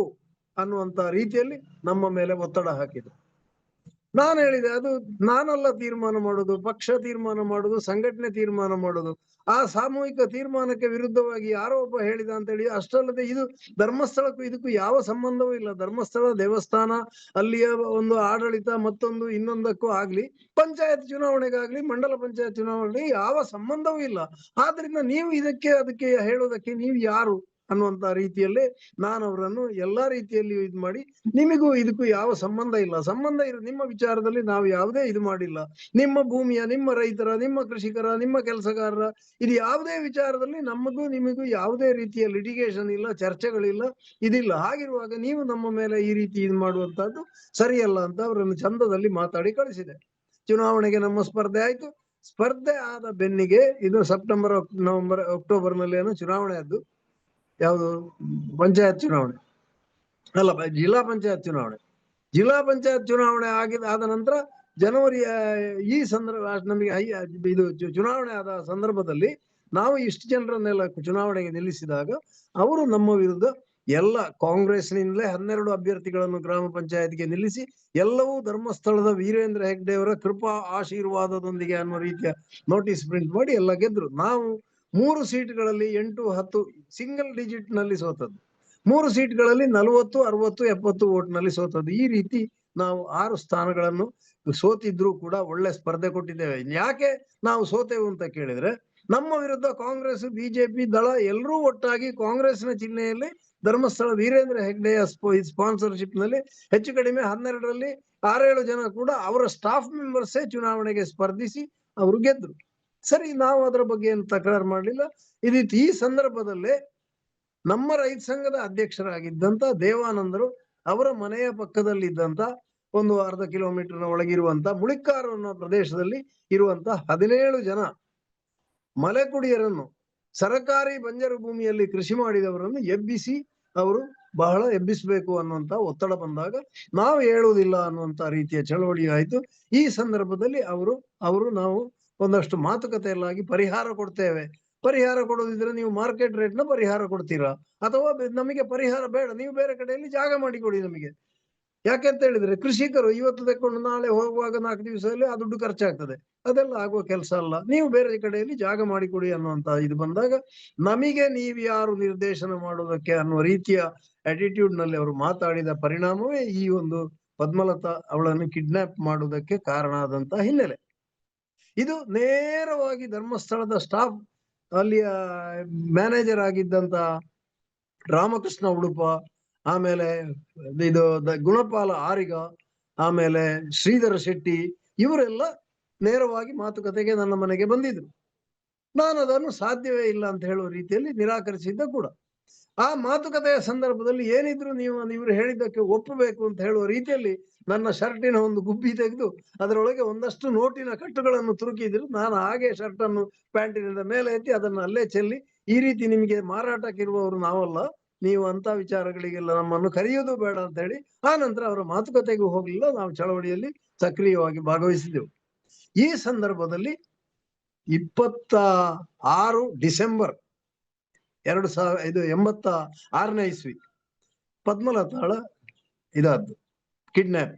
ಅನ್ನುವಂತ ರೀತಿಯಲ್ಲಿ ನಮ್ಮ ಮೇಲೆ ಒತ್ತಡ ಹಾಕಿದ್ರು. ನಾನು ಹೇಳಿದೆ, ಅದು ನಾನೆಲ್ಲ ತೀರ್ಮಾನ ಮಾಡೋದು, ಪಕ್ಷ ತೀರ್ಮಾನ ಮಾಡೋದು, ಸಂಘಟನೆ ತೀರ್ಮಾನ ಮಾಡೋದು. ಆ ಸಾಮೂಹಿಕ ತೀರ್ಮಾನಕ್ಕೆ ವಿರುದ್ಧವಾಗಿ ಯಾರೋ ಒಬ್ಬ ಹೇಳಿದ ಅಂತ ಹೇಳಿ. ಅಷ್ಟಲ್ಲದೆ ಇದು ಧರ್ಮಸ್ಥಳಕ್ಕೂ ಇದಕ್ಕೂ ಯಾವ ಸಂಬಂಧವೂ ಇಲ್ಲ. ಧರ್ಮಸ್ಥಳ ದೇವಸ್ಥಾನ, ಅಲ್ಲಿಯ ಒಂದು ಆಡಳಿತ ಮತ್ತೊಂದು ಇನ್ನೊಂದಕ್ಕೂ ಆಗ್ಲಿ, ಪಂಚಾಯತ್ ಚುನಾವಣೆಗಾಗ್ಲಿ, ಮಂಡಲ ಪಂಚಾಯತ್ ಚುನಾವಣೆಗೆ ಯಾವ ಸಂಬಂಧವೂ ಇಲ್ಲ. ಆದ್ರಿಂದ ನೀವು ಅದಕ್ಕೆ ಹೇಳೋದಕ್ಕೆ ನೀವು ಯಾರು ಅನ್ನುವಂತ ರೀತಿಯಲ್ಲೇ ನಾನು ಅವರನ್ನು ಎಲ್ಲಾ ರೀತಿಯಲ್ಲಿ ಇದು ಮಾಡಿ, ನಿಮಗೂ ಇದಕ್ಕೂ ಯಾವ ಸಂಬಂಧ ಇಲ್ಲ, ಸಂಬಂಧ ಇರೋ ನಿಮ್ಮ ವಿಚಾರದಲ್ಲಿ ನಾವು ಯಾವುದೇ ಇದು ಮಾಡಿಲ್ಲ. ನಿಮ್ಮ ಭೂಮಿಯ, ನಿಮ್ಮ ರೈತರ, ನಿಮ್ಮ ಕೃಷಿಕರ, ನಿಮ್ಮ ಕೆಲಸಗಾರರ ಇದು ಯಾವುದೇ ವಿಚಾರದಲ್ಲಿ ನಮಗೂ ನಿಮಗೂ ಯಾವುದೇ ರೀತಿಯ ಲಿಟಿಗೇಷನ್ ಇಲ್ಲ, ಚರ್ಚೆಗಳಿಲ್ಲ, ಇದಿಲ್ಲ. ಹಾಗಿರುವಾಗ ನೀವು ನಮ್ಮ ಮೇಲೆ ಈ ರೀತಿ ಇದು ಮಾಡುವಂತಹದ್ದು ಸರಿಯಲ್ಲ ಅಂತ ಅವರನ್ನು ಚಂದದಲ್ಲಿ ಮಾತಾಡಿ ಕಳಿಸಿದೆ. ಚುನಾವಣೆಗೆ ನಮ್ಮ ಸ್ಪರ್ಧೆ ಆಯ್ತು. ಸ್ಪರ್ಧೆ ಆದ ಬೆನ್ನಿಗೆ ಇದು ಸೆಪ್ಟೆಂಬರ್, ನವೆಂಬರ್, ಅಕ್ಟೋಬರ್ ನಲ್ಲಿ ಏನೋ ಚುನಾವಣೆ ಆದ್ದು. ಯಾವುದು ಪಂಚಾಯತ್ ಚುನಾವಣೆ ಅಲ್ಲ, ಜಿಲ್ಲಾ ಪಂಚಾಯತ್ ಚುನಾವಣೆ. ಜಿಲ್ಲಾ ಪಂಚಾಯತ್ ಚುನಾವಣೆ ಆದ ನಂತರ ಜನವರಿ ಈ ಸಂದರ್ಭ ನಮಗೆ ಇದು ಚುನಾವಣೆ ಆದ ಸಂದರ್ಭದಲ್ಲಿ ನಾವು ಇಷ್ಟು ಜನರನ್ನೆಲ್ಲ ಚುನಾವಣೆಗೆ ನಿಲ್ಲಿಸಿದಾಗ ಅವರು ನಮ್ಮ ವಿರುದ್ಧ ಎಲ್ಲ ಕಾಂಗ್ರೆಸ್ನಿಂದಲೇ 12 ಅಭ್ಯರ್ಥಿಗಳನ್ನು ಗ್ರಾಮ ಪಂಚಾಯತ್ಗೆ ನಿಲ್ಲಿಸಿ, ಎಲ್ಲವೂ ಧರ್ಮಸ್ಥಳದ ವೀರೇಂದ್ರ ಹೆಗ್ಡೆ ಅವರ ಕೃಪಾ ಆಶೀರ್ವಾದದೊಂದಿಗೆ ಅನ್ನೋ ರೀತಿಯ ನೋಟಿಸ್ ಪ್ರಿಂಟ್ ಮಾಡಿ ಎಲ್ಲ ಗೆದ್ರು. ನಾವು 3 ಸೀಟ್ಗಳಲ್ಲಿ 8, 10 ಸಿಂಗಲ್ ಡಿಜಿಟ್ ನಲ್ಲಿ ಸೋತದ್ದು. 3 ಸೀಟ್ಗಳಲ್ಲಿ 40, 60, 70 ವೋಟ್ ನಲ್ಲಿ ಸೋತದ್ದು. ಈ ರೀತಿ ನಾವು 6 ಸ್ಥಾನಗಳನ್ನು ಸೋತಿದ್ರು ಕೂಡ ಒಳ್ಳೆ ಸ್ಪರ್ಧೆ ಕೊಟ್ಟಿದ್ದೇವೆ. ಯಾಕೆ ನಾವು ಸೋತೆವು ಅಂತ ಕೇಳಿದ್ರೆ, ನಮ್ಮ ವಿರುದ್ಧ ಕಾಂಗ್ರೆಸ್, ಬಿಜೆಪಿ ದಳ ಎಲ್ಲರೂ ಒಟ್ಟಾಗಿ ಕಾಂಗ್ರೆಸ್ನ ಚಿಹ್ನೆಯಲ್ಲಿ ಧರ್ಮಸ್ಥಳ ವೀರೇಂದ್ರ ಹೆಗ್ಡೆಯ ಸ್ಪಾನ್ಸರ್ಶಿಪ್ ನಲ್ಲಿ ಹೆಚ್ಚು ಕಡಿಮೆ 12ರಲ್ಲಿ 6-7 ಜನ ಕೂಡ ಅವರ ಸ್ಟಾಫ್ ಮೆಂಬರ್ಸೇ ಚುನಾವಣೆಗೆ ಸ್ಪರ್ಧಿಸಿ ಅವರು ಗೆದ್ರು. ಸರಿ, ನಾವು ಅದರ ಬಗ್ಗೆ ಏನು ತಕರಾರು ಮಾಡಲಿಲ್ಲ. ಈ ಸಂದರ್ಭದಲ್ಲೇ ನಮ್ಮ ರೈತ ಸಂಘದ ಅಧ್ಯಕ್ಷರಾಗಿದ್ದಂತ ದೇವಾನಂದರು ಅವರ ಮನೆಯ ಪಕ್ಕದಲ್ಲಿದ್ದಂತ ಒಂದು ಅರ್ಧ ಕಿಲೋಮೀಟರ್ನ ಒಳಗಿರುವಂತ ಮುಳಿಕ್ಕಾರು ಅನ್ನೋ ಪ್ರದೇಶದಲ್ಲಿ ಇರುವಂತ 17 ಜನ ಮಲೆಕುಡಿಯರನ್ನು, ಸರಕಾರಿ ಬಂಜರು ಭೂಮಿಯಲ್ಲಿ ಕೃಷಿ ಮಾಡಿದವರನ್ನು ಎಬ್ಬಿಸಿ, ಅವರು ಬಹಳ ಎಬ್ಬಿಸಬೇಕು ಅನ್ನುವಂತ ಒತ್ತಡ ಬಂದಾಗ ನಾವು ಹೇಳುವುದಿಲ್ಲ ಅನ್ನುವಂತ ರೀತಿಯ ಚಳವಳಿ ಆಯ್ತು. ಈ ಸಂದರ್ಭದಲ್ಲಿ ಅವರು ನಾವು ಒಂದಷ್ಟು ಮಾತುಕತೆಯಲ್ಲಾಗಿ ಪರಿಹಾರ ಕೊಡ್ತೇವೆ, ಪರಿಹಾರ ಕೊಡೋದಿದ್ರೆ ನೀವು ಮಾರ್ಕೆಟ್ ರೇಟ್ ನ ಪರಿಹಾರ ಕೊಡ್ತೀರಾ, ಅಥವಾ ನಮಗೆ ಪರಿಹಾರ ಬೇಡ, ನೀವು ಬೇರೆ ಕಡೆಯಲ್ಲಿ ಜಾಗ ಮಾಡಿಕೊಡಿ ನಮಗೆ. ಯಾಕೆಂತ ಹೇಳಿದ್ರೆ ಕೃಷಿಕರು ಇವತ್ತು ತೆಕ್ಕೊಂಡು ನಾಳೆ ಹೋಗುವಾಗ 4 ದಿವಸದಲ್ಲಿ ಆ ದುಡ್ಡು ಖರ್ಚಾಗ್ತದೆ, ಅದೆಲ್ಲ ಆಗುವ ಕೆಲಸ ಅಲ್ಲ, ನೀವು ಬೇರೆ ಕಡೆಯಲ್ಲಿ ಜಾಗ ಮಾಡಿಕೊಡಿ ಅನ್ನುವಂತ ಇದು ಬಂದಾಗ ನಮಗೆ ನೀವು ಯಾರು ನಿರ್ದೇಶನ ಮಾಡೋದಕ್ಕೆ ಅನ್ನುವ ರೀತಿಯ ಅಟಿಟ್ಯೂಡ್ ನಲ್ಲಿ ಅವರು ಮಾತಾಡಿದ ಪರಿಣಾಮವೇ ಈ ಒಂದು ಪದ್ಮಲತಾ ಅವಳನ್ನು ಕಿಡ್ನಾಪ್ ಮಾಡುವುದಕ್ಕೆ ಕಾರಣ ಆದಂತ ಹಿನ್ನೆಲೆ. ಇದು ನೇರವಾಗಿ ಧರ್ಮಸ್ಥಳದ ಸ್ಟಾಫ್, ಅಲ್ಲಿಯ ಮ್ಯಾನೇಜರ್ ಆಗಿದ್ದಂತ ರಾಮಕೃಷ್ಣ ಉಡುಪ, ಆಮೇಲೆ ಇದು ಗುಣಪಾಲ ಆರಿಗ, ಆಮೇಲೆ ಶ್ರೀಧರ ಶೆಟ್ಟಿ, ಇವರೆಲ್ಲ ನೇರವಾಗಿ ಮಾತುಕತೆಗೆ ನನ್ನ ಮನೆಗೆ ಬಂದಿದ್ರು. ನಾನು ಅದನ್ನು ಸಾಧ್ಯವೇ ಇಲ್ಲ ಅಂತ ಹೇಳುವ ರೀತಿಯಲ್ಲಿ ನಿರಾಕರಿಸಿದ್ದ ಕೂಡ. ಆ ಮಾತುಕತೆಯ ಸಂದರ್ಭದಲ್ಲಿ ಏನಿದ್ರು ಇವರು ಹೇಳಿದ್ದಕ್ಕೆ ಒಪ್ಪಬೇಕು ಅಂತ ಹೇಳುವ ರೀತಿಯಲ್ಲಿ ನನ್ನ ಶರ್ಟಿನ ಒಂದು ಗುಬ್ಬಿ ತೆಗೆದು ಅದರೊಳಗೆ ಒಂದಷ್ಟು ನೋಟಿನ ಕಟ್ಟುಗಳನ್ನು ತುರುಕಿದ್ರು. ನಾನು ಹಾಗೆ ಶರ್ಟ್ ಅನ್ನು ಪ್ಯಾಂಟಿನಿಂದ ಮೇಲೆ ಎತ್ತಿ ಅದನ್ನು ಅಲ್ಲೇ ಚೆಲ್ಲಿ, ಈ ರೀತಿ ನಿಮಗೆ ಮಾರಾಟಕ್ಕಿರುವವರು ನಾವಲ್ಲ, ನೀವು ಅಂತ ವಿಚಾರಗಳಿಗೆಲ್ಲ ನಮ್ಮನ್ನು ಕರೆಯುವುದು ಬೇಡ ಅಂತ ಹೇಳಿ ಆ ನಂತರ ಅವರ ಮಾತುಕತೆಗೂ ಹೋಗ್ಲಿಲ್ಲ. ನಾವು ಚಳವಳಿಯಲ್ಲಿ ಸಕ್ರಿಯವಾಗಿ ಭಾಗವಹಿಸಿದೆವು. ಈ ಸಂದರ್ಭದಲ್ಲಿ 26 ಡಿಸೆಂಬರ್ 1986ನೇ ಇಸ್ವಿ ಪದ್ಮಲತಾಳ ಇದಾದ್ದು ಕಿಡ್ನಾಪ್.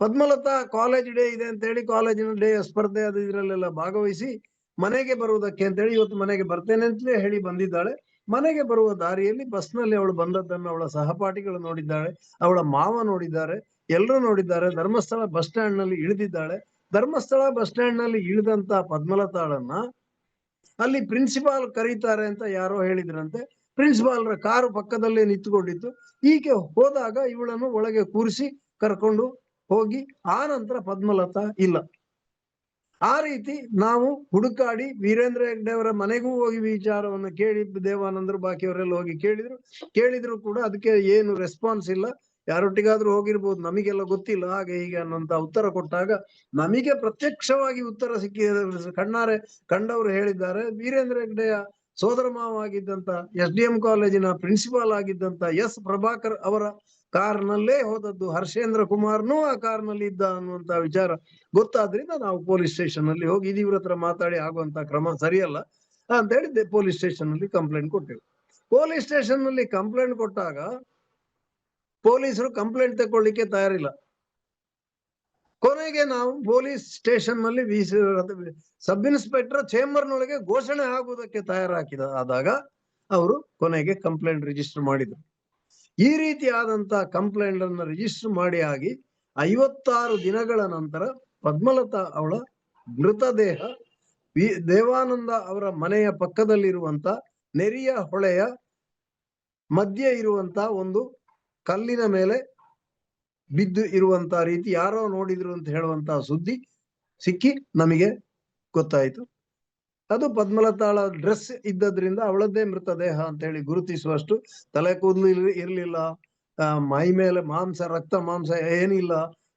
ಪದ್ಮಲತಾ ಕಾಲೇಜ್ ಡೇ ಇದೆ ಅಂತ ಹೇಳಿ ಕಾಲೇಜಿನ ಡೇ ಸ್ಪರ್ಧೆ ಅದು ಇದರಲ್ಲೆಲ್ಲ ಭಾಗವಹಿಸಿ ಮನೆಗೆ ಬರುವುದಕ್ಕೆ ಅಂತ ಹೇಳಿ ಇವತ್ತು ಮನೆಗೆ ಬರ್ತೇನೆ ಅಂತಲೇ ಹೇಳಿ ಬಂದಿದ್ದಾಳೆ. ಮನೆಗೆ ಬರುವ ದಾರಿಯಲ್ಲಿ ಬಸ್ನಲ್ಲಿ ಅವಳು ಬಂದದ್ದನ್ನು ಅವಳ ಸಹಪಾಠಿಗಳು ನೋಡಿದ್ದಾಳೆ, ಅವಳ ಮಾವ ನೋಡಿದ್ದಾರೆ, ಎಲ್ಲರೂ ನೋಡಿದ್ದಾರೆ. ಧರ್ಮಸ್ಥಳ ಬಸ್ ಸ್ಟ್ಯಾಂಡ್ ನಲ್ಲಿ ಇಳಿದಿದ್ದಾಳೆ. ಧರ್ಮಸ್ಥಳ ಬಸ್ ಸ್ಟ್ಯಾಂಡ್ ನಲ್ಲಿ ಇಳಿದಂತ ಪದ್ಮಲತಾಳನ್ನ ಅಲ್ಲಿ ಪ್ರಿನ್ಸಿಪಾಲ್ ಕರೀತಾರೆ ಅಂತ ಯಾರೋ ಹೇಳಿದ್ರಂತೆ. ಪ್ರಿನ್ಸಿಪಾಲ್ರ ಕಾರು ಪಕ್ಕದಲ್ಲೇ ನಿಂತುಕೊಂಡಿತ್ತು. ಈಕೆ ಹೋದಾಗ ಇವಳನ್ನು ಒಳಗೆ ಕೂರಿಸಿ ಕರ್ಕೊಂಡು ಹೋಗಿ ಆ ನಂತರ ಪದ್ಮಲತಾ ಇಲ್ಲ. ಆ ರೀತಿ ನಾವು ಹುಡುಕಾಡಿ ವೀರೇಂದ್ರ ಹೆಗ್ಡೆ ಅವರ ಮನೆಗೂ ಹೋಗಿ ವಿಚಾರವನ್ನು ಕೇಳಿ, ದೇವಾನಂದರು ಬಾಕಿಯವರೆಲ್ಲ ಹೋಗಿ ಕೇಳಿದ್ರು ಕೂಡ ಅದಕ್ಕೆ ಏನು ರೆಸ್ಪಾನ್ಸ್ ಇಲ್ಲ. ಯಾರೊಟ್ಟಿಗಾದ್ರೂ ಹೋಗಿರ್ಬೋದು, ನಮಗೆಲ್ಲ ಗೊತ್ತಿಲ್ಲ ಹಾಗೆ ಹೀಗೆ ಅನ್ನುವಂತ ಉತ್ತರ ಕೊಟ್ಟಾಗ ನಮಗೆ ಪ್ರತ್ಯಕ್ಷವಾಗಿ ಉತ್ತರ ಕಣ್ಣಾರೆ ಕಂಡವರು ಹೇಳಿದ್ದಾರೆ. ವೀರೇಂದ್ರ ಹೆಗ್ಡೆಯ ಸೋದರ ಮಾವ ಆಗಿದ್ದಂತ SDM ಕಾಲೇಜಿನ ಪ್ರಿನ್ಸಿಪಾಲ್ ಆಗಿದ್ದಂತ S ಪ್ರಭಾಕರ್ ಅವರ ಕಾರ್ನಲ್ಲೇ ಹೋದದ್ದು, ಹರ್ಷೇಂದ್ರ ಕುಮಾರ್ನೂ ಆ ಕಾರ್ನಲ್ಲಿ ಇದ್ದ ಅನ್ನುವಂತ ವಿಚಾರ ಗೊತ್ತಾದ್ರಿಂದ ನಾವು ಪೊಲೀಸ್ ಸ್ಟೇಷನ್ ಅಲ್ಲಿ ಹೋಗಿ ಇವ್ರ ಹತ್ರ ಮಾತಾಡಿ ಆಗುವಂತ ಕ್ರಮ ಸರಿಯಲ್ಲ ಅಂತ ಹೇಳಿ ಪೊಲೀಸ್ ಸ್ಟೇಷನ್ ಅಲ್ಲಿ ಕಂಪ್ಲೇಂಟ್ ಕೊಟ್ಟೆವು. ಪೊಲೀಸ್ ಸ್ಟೇಷನ್ ನಲ್ಲಿ ಕಂಪ್ಲೇಂಟ್ ಕೊಟ್ಟಾಗ ಪೊಲೀಸರು ಕಂಪ್ಲೇಂಟ್ ತಗೊಳ್ಳಿಕ್ಕೆ ತಯಾರಿಲ್ಲ. ಕೊನೆಗೆ ನಾವು ಪೊಲೀಸ್ ಸ್ಟೇಷನ್ ನಲ್ಲಿ ಸಬ್ ಇನ್ಸ್ಪೆಕ್ಟರ್ ಚೇಂಬರ್ನೊಳಗೆ ಘೋಷಣೆ ಆಗುವುದಕ್ಕೆ ಆದಾಗ ಅವರು ಕೊನೆಗೆ ಕಂಪ್ಲೇಂಟ್ ರಿಜಿಸ್ಟರ್ ಮಾಡಿದ್ರು. ಈ ರೀತಿಯಾದಂತ ಕಂಪ್ಲೇಂಟ್ ಅನ್ನು ರಿಜಿಸ್ಟರ್ ಮಾಡಿ ಆಗಿ 56 ದಿನಗಳ ನಂತರ ಪದ್ಮಲತಾ ಅವಳ ಮೃತದೇಹ ದೇವಾನಂದ ಅವರ ಮನೆಯ ಪಕ್ಕದಲ್ಲಿರುವಂತ ನೆರಿಯ ಹೊಳೆಯ ಮಧ್ಯೆ ಇರುವಂತ ಒಂದು ಕಲ್ಲಿನ ಮೇಲೆ ಬಿದ್ದು ಇರುವಂತ ರೀತಿ ಯಾರೋ ನೋಡಿದ್ರು ಅಂತ ಹೇಳುವಂತ ಸುದ್ದಿ ಸಿಕ್ಕಿ ನಮಗೆ ಗೊತ್ತಾಯ್ತು. ಅದು ಪದ್ಮಲತಾಳ ಡ್ರೆಸ್ ಇದ್ದದ್ರಿಂದ ಅವಳದ್ದೇ ಮೃತದೇಹ ಅಂತ ಹೇಳಿ ಗುರುತಿಸುವಷ್ಟು ತಲೆ ಕೂದಲು ಇರ್ಲಿಲ್ಲ, ಮೈ ಮೇಲೆ ರಕ್ತ ಮಾಂಸ ಏನಿಲ್ಲ,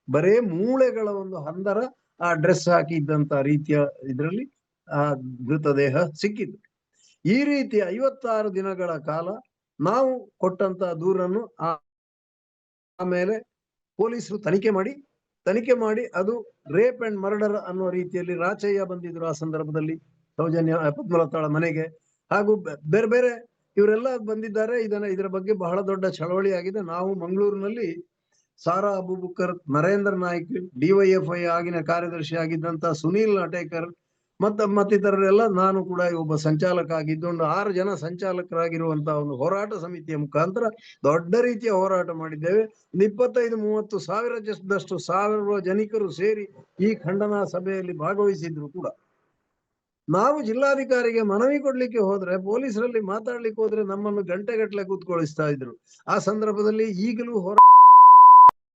ಬರೇ ಮೂಳೆಗಳ ಒಂದು ಹಂದರ ಆ ಡ್ರೆಸ್ ಹಾಕಿದ್ದಂತ ರೀತಿಯ ಇದರಲ್ಲಿ ಆ ಮೃತದೇಹ ಸಿಕ್ಕಿತು. ಈ ರೀತಿ 56 ದಿನಗಳ ಕಾಲ ನಾವು ಕೊಟ್ಟಂತ ದೂರನ್ನು ಆಮೇಲೆ ಪೊಲೀಸರು ತನಿಖೆ ಮಾಡಿ ಅದು ರೇಪ್ ಅಂಡ್ ಮರ್ಡರ್ ಅನ್ನೋ ರೀತಿಯಲ್ಲಿ ರಾಚಯ್ಯ ಬಂದಿದ್ರು ಆ ಸಂದರ್ಭದಲ್ಲಿ ಸೌಜನ್ಯ ಪದ್ಮಲತಾಳ ಮನೆಗೆ, ಹಾಗೂ ಬೇರೆ ಬೇರೆ ಇವರೆಲ್ಲ ಬಂದಿದ್ದಾರೆ. ಇದರ ಬಗ್ಗೆ ಬಹಳ ದೊಡ್ಡ ಚಳವಳಿ ಆಗಿದೆ. ನಾವು ಮಂಗಳೂರಿನಲ್ಲಿ ಸಾರಾ ಅಬೂಬಕರ್, ನರೇಂದ್ರ ನಾಯ್ಕ್, DYFI ಆಗಿನ ಕಾರ್ಯದರ್ಶಿ ಆಗಿದ್ದಂತ ಸುನೀಲ್ ನಟೇಕರ್ ಮತ್ತಿತರರೆಲ್ಲ, ನಾನು ಕೂಡ ಒಬ್ಬ ಸಂಚಾಲಕ ಆಗಿದ್ದು 6 ಜನ ಸಂಚಾಲಕರಾಗಿರುವಂತಹ ಒಂದು ಹೋರಾಟ ಸಮಿತಿಯ ಮುಖಾಂತರ ದೊಡ್ಡ ರೀತಿಯ ಹೋರಾಟ ಮಾಡಿದ್ದೇವೆ. 25-30 ಸಾವಿರದಷ್ಟು ಸಾರ್ವಜನಿಕರು ಸೇರಿ ಈ ಖಂಡನಾ ಸಭೆಯಲ್ಲಿ ಭಾಗವಹಿಸಿದ್ರು ಕೂಡ. ನಾವು ಜಿಲ್ಲಾಧಿಕಾರಿಗೆ ಮನವಿ ಕೊಡ್ಲಿಕ್ಕೆ ಹೋದ್ರೆ, ಪೊಲೀಸರಲ್ಲಿ ಮಾತಾಡ್ಲಿಕ್ಕೆ ಹೋದ್ರೆ ನಮ್ಮನ್ನು ಗಂಟೆಗಟ್ಟಲೆ ಕೂತ್ಕೊಳಿಸ್ತಾ ಇದ್ರು. ಆ ಸಂದರ್ಭದಲ್ಲಿ ಈಗಲೂ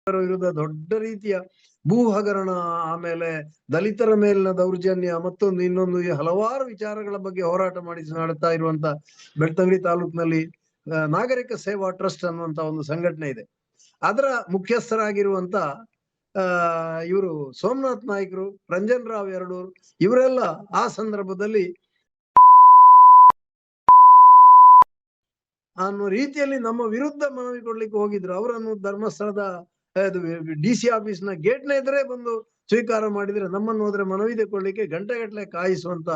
ವಿರುದ್ಧ ದೊಡ್ಡ ರೀತಿಯ ಭೂ ಹಗರಣ, ಆಮೇಲೆ ದಲಿತರ ಮೇಲಿನ ದೌರ್ಜನ್ಯ, ಮತ್ತೊಂದು ಇನ್ನೊಂದು ಹಲವಾರು ವಿಚಾರಗಳ ಬಗ್ಗೆ ಹೋರಾಟ ಮಾಡುತ್ತಾ ಇರುವಂತ ಬೆಳ್ತಂಗಡಿ ತಾಲೂಕಿನಲ್ಲಿ ನಾಗರಿಕ ಸೇವಾ ಟ್ರಸ್ಟ್ ಅನ್ನುವಂತ ಒಂದು ಸಂಘಟನೆ ಇದೆ. ಅದರ ಮುಖ್ಯಸ್ಥರಾಗಿರುವಂತ ಇವರು ಸೋಮನಾಥ್ ನಾಯ್ಕರು, ರಂಜನ್ ರಾವ್ ಎರಡೂರು, ಇವರೆಲ್ಲ ಆ ಸಂದರ್ಭದಲ್ಲಿ ಅನ್ನೋ ರೀತಿಯಲ್ಲಿ ನಮ್ಮ ವಿರುದ್ಧ ಮನವಿ ಕೊಡ್ಲಿಕ್ಕೆ ಹೋಗಿದ್ರು. ಅವರನ್ನು ಧರ್ಮಸ್ಥಳದ DC ಆಫೀಸ್ನ ಗೇಟ್ನ ಎದುರೇ ಬಂದು ಸ್ವೀಕಾರ ಮಾಡಿದ್ರೆ, ನಮ್ಮನ್ನು ಹೋದ್ರೆ ಮನವಿ ತೆಗೊಳ್ಳಿಕ್ಕೆ ಗಂಟೆಗಟ್ಟಲೆ ಕಾಯಿಸುವಂತ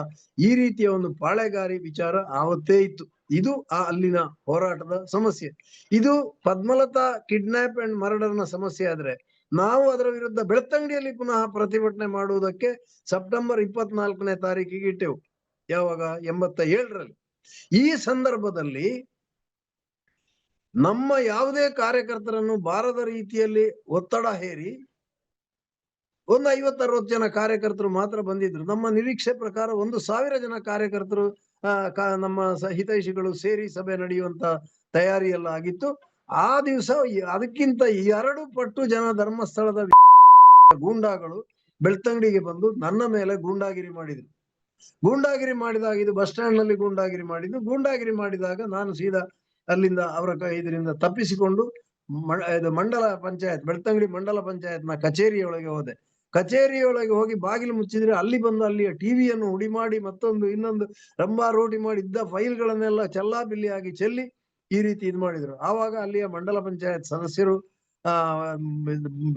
ಈ ರೀತಿಯ ಒಂದು ಪಾಳೆಗಾರಿ ವಿಚಾರ ಆವತ್ತೇ ಇತ್ತು. ಇದು ಅಲ್ಲಿನ ಹೋರಾಟದ ಸಮಸ್ಯೆ. ಇದು ಪದ್ಮಲತಾ ಕಿಡ್ನಾಪ್ ಅಂಡ್ ಮರ್ಡರ್ನ ಸಮಸ್ಯೆ ಆದ್ರೆ, ನಾವು ಅದರ ವಿರುದ್ಧ ಬೆಳ್ತಂಗಡಿಯಲ್ಲಿ ಪುನಃ ಪ್ರತಿಭಟನೆ ಮಾಡುವುದಕ್ಕೆ ಸೆಪ್ಟೆಂಬರ್ 24ನೇ ತಾರೀಕಿಗೆ ಇಟ್ಟೆವು. ಯಾವಾಗ? 87ರಲ್ಲಿ. ಈ ಸಂದರ್ಭದಲ್ಲಿ ನಮ್ಮ ಯಾವುದೇ ಕಾರ್ಯಕರ್ತರನ್ನು ಬಾರದ ರೀತಿಯಲ್ಲಿ ಒತ್ತಡ ಹೇರಿ ಒಂದು 50-60 ಜನ ಕಾರ್ಯಕರ್ತರು ಮಾತ್ರ ಬಂದಿದ್ರು. ನಮ್ಮ ನಿರೀಕ್ಷೆ ಪ್ರಕಾರ 1,000 ಜನ ಕಾರ್ಯಕರ್ತರು ನಮ್ಮ ಹಿತೈಷಿಗಳು ಸೇರಿ ಸಭೆ ನಡೆಯುವಂತ ತಯಾರಿ ಎಲ್ಲ ಆಗಿತ್ತು. ಆ ದಿವಸ ಅದಕ್ಕಿಂತ 2 ಪಟ್ಟು ಜನ ಧರ್ಮಸ್ಥಳದ ಗೂಂಡಾಗಳು ಬೆಳ್ತಂಗಡಿಗೆ ಬಂದು ನನ್ನ ಮೇಲೆ ಗೂಂಡಾಗಿರಿ ಮಾಡಿದ್ರು. ಗೂಂಡಾಗಿರಿ ಮಾಡಿದಾಗ, ಇದು ಬಸ್ ಸ್ಟ್ಯಾಂಡ್ ನಲ್ಲಿ ಗೂಂಡಾಗಿರಿ ಮಾಡಿದಾಗ ನಾನು ಸೀದಾ ಅಲ್ಲಿಂದ ಅವರ ಇದರಿಂದ ತಪ್ಪಿಸಿಕೊಂಡು ಮಂಡಲ ಪಂಚಾಯತ್, ಬೆಳ್ತಂಗಡಿ ಮಂಡಲ ಪಂಚಾಯತ್ನ ಕಚೇರಿಯೊಳಗೆ ಹೋದೆ. ಕಚೇರಿಯೊಳಗೆ ಹೋಗಿ ಬಾಗಿಲು ಮುಚ್ಚಿದ್ರೆ ಅಲ್ಲಿ ಬಂದು ಅಲ್ಲಿಯ ಟಿವಿಯನ್ನು ಹುಡಿ ಮಾಡಿ ಮತ್ತೊಂದು ಇನ್ನೊಂದು ರಂಬಾ ರೋಟಿ ಮಾಡಿ ಇದ್ದ ಫೈಲ್ಗಳನ್ನೆಲ್ಲ ಚೆಲ್ಲಾಬಿಲ್ಲಿಯಾಗಿ ಚೆಲ್ಲಿ ಈ ರೀತಿ ಇದು ಮಾಡಿದ್ರು. ಆವಾಗ ಅಲ್ಲಿಯ ಮಂಡಲ ಪಂಚಾಯತ್ ಸದಸ್ಯರು,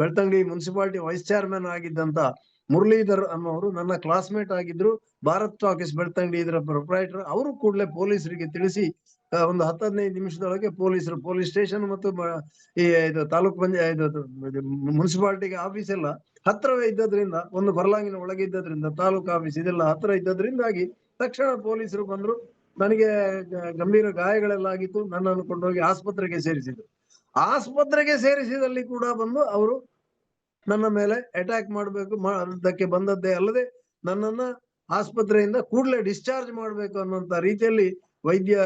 ಬೆಳ್ತಂಗಡಿ ಮುನ್ಸಿಪಾಲಿಟಿ ವೈಸ್ ಚೇರ್ಮನ್ ಆಗಿದ್ದಂತ ಮುರಳೀಧರ್ ಅನ್ನೋರು ನನ್ನ ಕ್ಲಾಸ್ಮೇಟ್ ಆಗಿದ್ರು. ಭಾರತ್ ಟಾಕೀಸ್ ಬೆಳ್ತಂಗಡಿ ಇದರ ಪ್ರೊಪ್ರೈಟರ್. ಅವರು ಕೂಡಲೇ ಪೊಲೀಸರಿಗೆ ತಿಳಿಸಿ ಒಂದು 10-15 ನಿಮಿಷದೊಳಗೆ ಪೊಲೀಸ್ ಸ್ಟೇಷನ್ ಮತ್ತು ಇದು ತಾಲೂಕ್ ಪಂಚಾಯತ್ ಮುನ್ಸಿಪಾಲಿಟಿಗೆ ಆಫೀಸ್ ಎಲ್ಲ ಹತ್ರವೇ ಇದ್ದದ್ರಿಂದ, ಒಂದು ಬರ್ಲಾಂಗಿನ ಒಳಗೆ ಇದ್ದದ್ರಿಂದ, ತಾಲೂಕ್ ಆಫೀಸ್ ಇದೆಲ್ಲ ಹತ್ರ ಇದ್ದದ್ರಿಂದಾಗಿ ತಕ್ಷಣ ಪೊಲೀಸರು ಬಂದ್ರು. ನನಗೆ ಗಂಭೀರ ಗಾಯಗಳೆಲ್ಲ ಆಗಿತ್ತು. ನನ್ನನ್ನು ಕೊಂಡೋಗಿ ಆಸ್ಪತ್ರೆಗೆ ಸೇರಿಸಿದ್ರು. ಆಸ್ಪತ್ರೆಗೆ ಸೇರಿಸಿದಲ್ಲಿ ಕೂಡ ಬಂದು ಅವರು ನನ್ನ ಮೇಲೆ ಅಟ್ಯಾಕ್ ಅದಕ್ಕೆ ಬಂದದ್ದೇ ಅಲ್ಲದೆ ನನ್ನನ್ನ ಆಸ್ಪತ್ರೆಯಿಂದ ಕೂಡಲೇ ಡಿಸ್ಚಾರ್ಜ್ ಮಾಡ್ಬೇಕು ಅನ್ನುವಂತ ರೀತಿಯಲ್ಲಿ ವೈದ್ಯ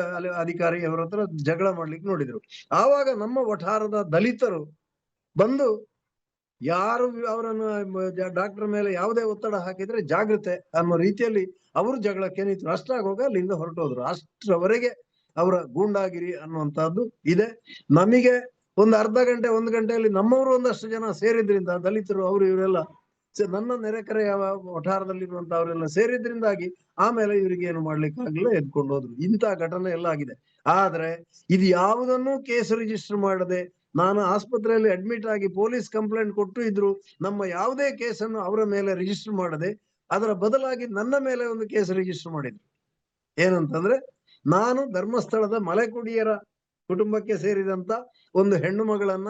ಅಧಿಕಾರಿ ಅವರ ಹತ್ರ ಜಗಳ ಮಾಡ್ಲಿಕ್ಕೆ ನೋಡಿದ್ರು. ಆವಾಗ ನಮ್ಮ ವಠಾರದ ದಲಿತರು ಬಂದು ಯಾರು ಅವರನ್ನು ಡಾಕ್ಟರ್ ಮೇಲೆ ಯಾವುದೇ ಒತ್ತಡ ಹಾಕಿದ್ರೆ ಜಾಗ್ರತೆ ಅನ್ನೋ ರೀತಿಯಲ್ಲಿ ಅವರು ಜಗಳಕ್ಕೆ ನಿಂತರು. ಅಷ್ಟಾಗುವಾಗ ಅಲ್ಲಿಂದ ಹೊರಟೋದ್ರು. ಅಷ್ಟರವರೆಗೆ ಅವರ ಗೂಂಡಾಗಿರಿ ಅನ್ನುವಂತಹದ್ದು ಇದೆ. ನಮಗೆ ಒಂದು ಅರ್ಧ ಗಂಟೆ 1 ಗಂಟೆಯಲ್ಲಿ ನಮ್ಮವರು ಒಂದಷ್ಟು ಜನ ಸೇರಿದ್ರಿಂದ, ದಲಿತರು ಅವರು ಇವರೆಲ್ಲ ನನ್ನ ನೆರೆಕರೆಯ ವಠಾರದಲ್ಲಿರುವಂತವರೆಲ್ಲ ಸೇರಿದ್ರಿಂದಾಗಿ ಆಮೇಲೆ ಇವರಿಗೆ ಏನು ಮಾಡ್ಲಿಕ್ಕೆ ಆಗ್ಲಿಲ್ಲ, ಎದ್ಕೊಂಡು ಹೋದ್ರು. ಇಂಥ ಘಟನೆ ಎಲ್ಲ ಆಗಿದೆ. ಆದ್ರೆ ಇದು ಯಾವುದನ್ನು ಕೇಸ್ ರಿಜಿಸ್ಟರ್ ಮಾಡದೆ, ನಾನು ಆಸ್ಪತ್ರೆಯಲ್ಲಿ ಅಡ್ಮಿಟ್ ಆಗಿ ಪೊಲೀಸ್ ಕಂಪ್ಲೇಂಟ್ ಕೊಟ್ಟು ಇದ್ರು, ನಮ್ಮ ಯಾವುದೇ ಕೇಸನ್ನು ಅವರ ಮೇಲೆ ರಿಜಿಸ್ಟರ್ ಮಾಡದೆ ಅದರ ಬದಲಾಗಿ ನನ್ನ ಮೇಲೆ ಒಂದು ಕೇಸ್ ರಿಜಿಸ್ಟರ್ ಮಾಡಿದ್ರು. ಏನಂತಂದ್ರೆ, ನಾನು ಧರ್ಮಸ್ಥಳದ ಮಲೆಕುಡಿಯರ ಕುಟುಂಬಕ್ಕೆ ಸೇರಿದಂತ ಒಂದು ಹೆಣ್ಣು ಮಗಳನ್ನ